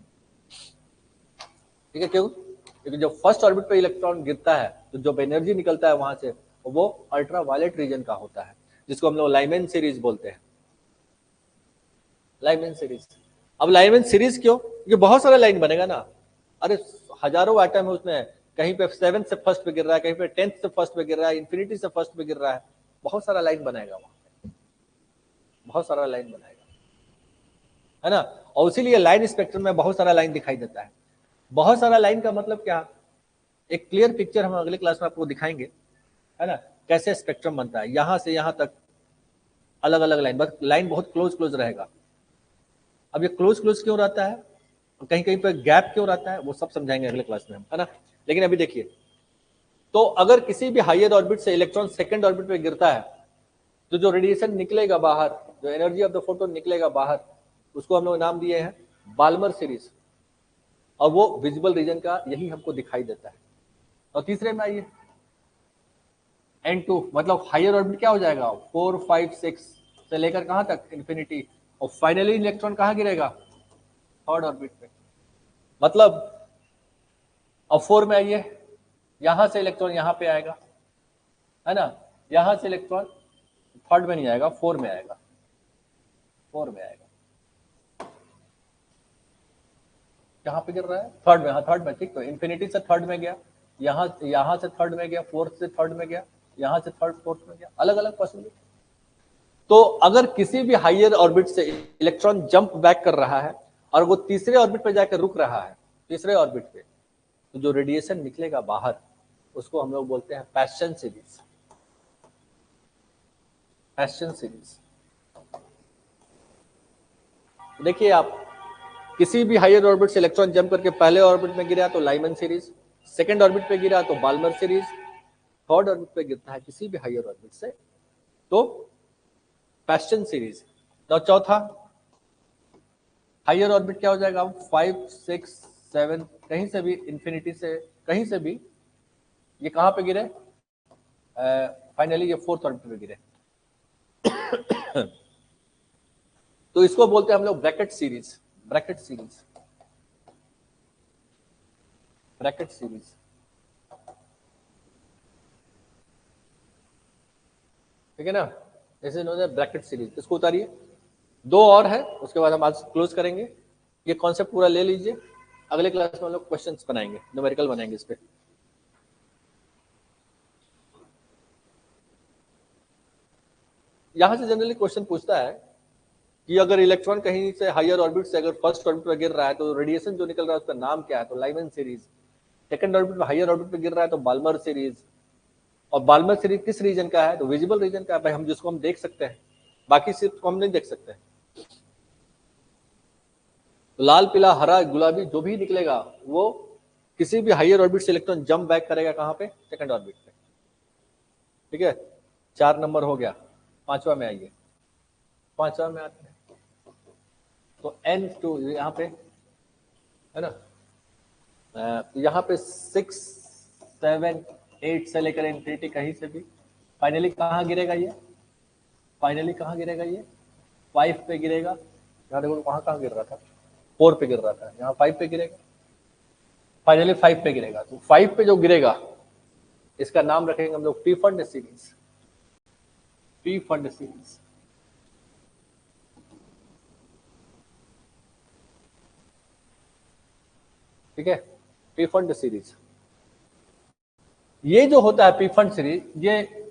ठीक है, क्यों? क्योंकि जब फर्स्ट ऑर्बिट पे इलेक्ट्रॉन गिरता है तो जो एनर्जी निकलता है वहां से वो अल्ट्रा वायलेट रीजन का होता है, जिसको हम लोग लाइमैन सीरीज बोलते हैं, लाइमैन सीरीज। अब लाइमैन सीरीज क्यों? क्योंकि बहुत सारा लाइन बनेगा ना, अरे हजारों एटम है उसमें, कहीं पे 7 से फर्स्ट पे गिर रहा है, कहीं पे 10th से फर्स्ट पे गिर रहा है, इंफिनिटी से फर्स्ट पे गिर रहा है, बहुत सारा लाइन बनाएगा वहां, बहुत सारा लाइन बनाएगा, है ना। और इसीलिए लाइन स्पेक्ट्रम में बहुत सारा लाइन दिखाई देता है। बहुत सारा लाइन का मतलब क्या? एक क्लियर पिक्चर हम अगले क्लास में आपको दिखाएंगे, है ना, कैसे स्पेक्ट्रम बनता है। यहां से यहां तक अलग अलग लाइन, बस लाइन बहुत क्लोज क्लोज रहेगा। अब ये क्लोज क्लोज क्यों रहता है, कहीं कहीं पर गैप क्यों रहता है, वो सब समझाएंगे अगले क्लास में हम, है ना। लेकिन अभी देखिए, तो अगर किसी भी हायर ऑर्बिट से इलेक्ट्रॉन सेकंड ऑर्बिट पे गिरता है तो जो रेडिएशन निकलेगा बाहर, जो एनर्जी ऑफ द फोटोन निकलेगा बाहर, उसको हम लोग नाम दिए हैं बाल्मर सीरीज, और वो विजिबल रीजन का यही हमको दिखाई देता है। और तीसरे में आइए N2, मतलब हायर ऑर्बिट क्या हो जाएगा, 4, 5, 6 से लेकर कहां तक, इंफिनिटी, और फाइनली इलेक्ट्रॉन कहां गिरेगा, थर्ड ऑर्बिट पे। मतलब अब 4 में आइए, यहां से इलेक्ट्रॉन यहां पे आएगा, है ना, यहां से इलेक्ट्रॉन थर्ड में नहीं आएगा, 4 में आएगा, 4 में आएगा। कहां पे गिर रहा है, थर्ड में, हाँ थर्ड में, ठीक। तो इंफिनिटी से थर्ड में गया, यहां से थर्ड में गया, फोर्थ से थर्ड में गया, यहां से थर्ड फोर्थ में गया, अलग अलग पॉसिबिलिटी। तो अगर किसी भी हायर ऑर्बिट से इलेक्ट्रॉन जंप बैक कर रहा है और वो तीसरे ऑर्बिट पे जाकर रुक रहा है, तीसरे ऑर्बिट पे, तो जो रेडिएशन निकलेगा बाहर उसको हम लोग बोलते हैं पैशन सीरीज, पैशन सीरीज। देखिए आप, किसी भी हायर ऑर्बिट से इलेक्ट्रॉन जंप करके पहले ऑर्बिट में गिरा तो लाइमन सीरीज, सेकंड ऑर्बिट पे गिरा तो बाल्मर सीरीज, थर्ड ऑर्बिट पे गिरता है किसी भी हायर ऑर्बिट से तो पैशन सीरीज। तो चौथा हायर ऑर्बिट क्या हो जाएगा, 5, 6, 7, कहीं से भी, इंफिनिटी से कहीं से भी, ये कहां पे गिरे, फाइनली ये फोर्थ ऑर्बिट पे गिरे। तो इसको बोलते हैं हम लोग Brackett series, Brackett series, Brackett series. ठीक है ना, ऐसे ब्रैकेट सीरीज। इसको उतारिए, दो और है, उसके बाद हम आज क्लोज करेंगे। ये कॉन्सेप्ट पूरा ले लीजिए, अगले क्लास में हम लोग क्वेश्चंस बनाएंगे, न्यूमेरिकल बनाएंगे इस पे। यहां से जनरली क्वेश्चन पूछता है कि अगर इलेक्ट्रॉन कहीं से हायर ऑर्बिट से अगर फर्स्ट ऑर्बिट पर गिर रहा है तो रेडिएशन जो निकल रहा है उसका नाम क्या है, तो लाइमन सीरीज। सेकंड ऑर्बिट में हायर ऑर्बिट पे गिर रहा है तो बाल्मर सीरीज। और बाल्मर सीरीज किस रीजन का है, तो विजिबल रीजन का है भाई, हम जिसको हम देख सकते हैं, बाकी सिर्फ हम नहीं देख सकते हैं। तो लाल पीला हरा गुलाबी जो भी निकलेगा वो किसी भी हायर ऑर्बिट से इलेक्ट्रॉन जंप बैक करेगा कहां पे, सेकंड ऑर्बिट पे। ठीक है, 4 नंबर हो गया। 5वां में आइए, 5वां में आते हैं। तो N2 यहाँ पे है ना, यहाँ पे 6, 7, 8 से लेकर इंफिनिटी कहीं से भी, फाइनली कहाँ गिरेगा ये, फाइनली कहाँ गिरेगा ये, 5 पे गिरेगा। यहाँ देखो वहां कहाँ गिर रहा था, 4 पे गिर रहा था, यहाँ 5 पे गिरेगा, फाइनली 5 पे गिरेगा। तो 5 पे जो गिरेगा इसका नाम रखेंगे हम लोग P fund series, P fund series. ठीक है, पी फंड सीरीज। ये जो होता है पी फंड सीरीज, ये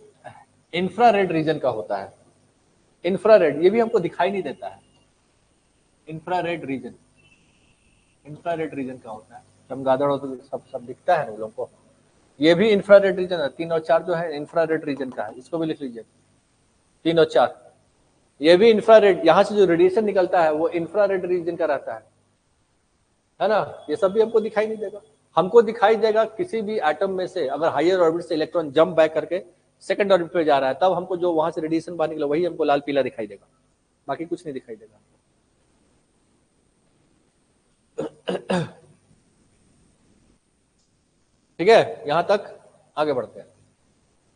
इंफ्रारेड रीजन का होता है। इंफ्रारेड, ये भी हमको दिखाई नहीं देता है, इंफ्रारेड रीजन, इंफ्रारेड रीजन का होता है। चमगादड़ हो तो सब दिखता है ना लोगों को, ये भी इंफ्रारेड रीजन है। 3 और 4 जो है इंफ्रारेड रीजन का है, इसको भी लिख लीजिए, 3 और 4 ये भी इंफ्रारेड, यहां से जो रेडिएशन निकलता है वो इंफ्रारेड रीजन का रहता है। है ना, ये सब भी हमको दिखाई नहीं देगा। हमको दिखाई देगा किसी भी एटम में से अगर हायर ऑर्बिट से इलेक्ट्रॉन जंप बैक करके सेकंड ऑर्बिट पे जा रहा है, तब हमको जो वहां से रेडिएशन बाहर निकला वही हमको लाल पीला दिखाई देगा, बाकी कुछ नहीं दिखाई देगा। ठीक है, यहां तक आगे बढ़ते हैं।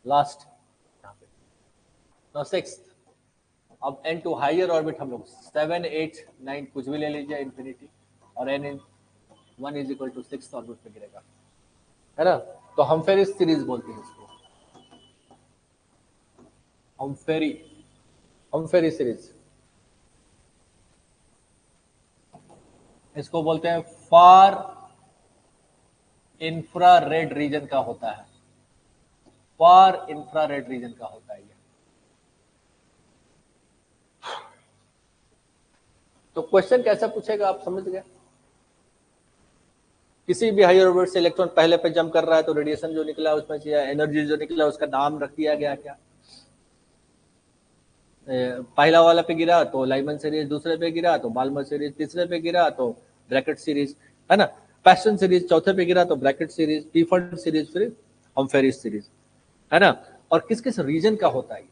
लास्ट यहाँ पे नाउ सिक्स्थ, अब n टू हायर ऑर्बिट हम लोग 7, 8, 9 कुछ भी ले लीजिए इंफिनिटी, और n इन 1 इज इक्वल टू 6 ऑर्बिट पे गिरेगा, है ना। तो हमफेरिस सीरीज बोलते हैं इसको, हमफेरी सीरीज। इसको बोलते हैं फार इंफ्रारेड रीजन का होता है, फार इंफ्रारेड रीजन का होता है ये। तो क्वेश्चन कैसा पूछेगा आप समझ गए। किसी भी हायर ऑर्बिट से इलेक्ट्रॉन पहले पे जंप कर रहा है तो रेडिएशन जो निकला उसमें से एनर्जी जो निकला उसका नाम रख दिया गया क्या, पहला वाला पे गिरा तो लाइमन सीरीज, दूसरे पे गिरा तो बाल्मर सीरीज, तीसरे पे गिरा तो ब्रैकेट सीरीज, है ना। पैशन सीरीज चौथे पे गिरा तो ब्रैकेट सीरीज, टीफर्ड सीरीज, फिर हमफेरिस सीरीज, है ना। और किस किस रीजन का होता है,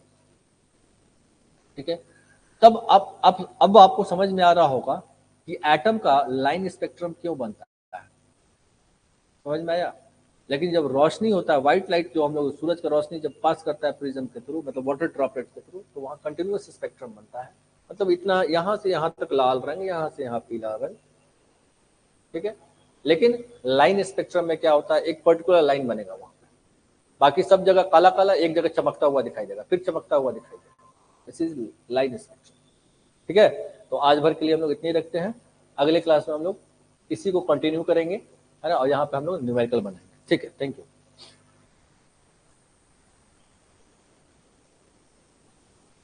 ठीक है। तब अब आपको समझ में आ रहा होगा कि एटम का लाइन स्पेक्ट्रम क्यों बनता है, समझ में आया। लेकिन जब रोशनी होता है, व्हाइट लाइट जो हम लोग सूरज का रोशनी जब पास करता है प्रिज्म के थ्रू, मतलब वाटर ड्रॉपलेट के थ्रू, तो वहां कंटिन्यूअस स्पेक्ट्रम बनता है, मतलब इतना यहां से यहां तक लाल रंग, यहां से यहां पीला रंग, ठीक है। लेकिन लाइन स्पेक्ट्रम में क्या होता है, एक पर्टिकुलर लाइन बनेगा वहां पे, बाकी सब जगह काला काला, एक जगह चमकता हुआ दिखाई देगा, फिर चमकता हुआ दिखाई देगा, दिस इज लाइन स्पेक्ट्रम, ठीक है। तो आज भर के लिए हम लोग इतने ही रखते हैं, अगले क्लास में हम लोग इसी को कंटिन्यू करेंगे, है ना, और यहाँ पे हम लोग न्यूमेरिकल बनाएंगे, ठीक है। Thank you.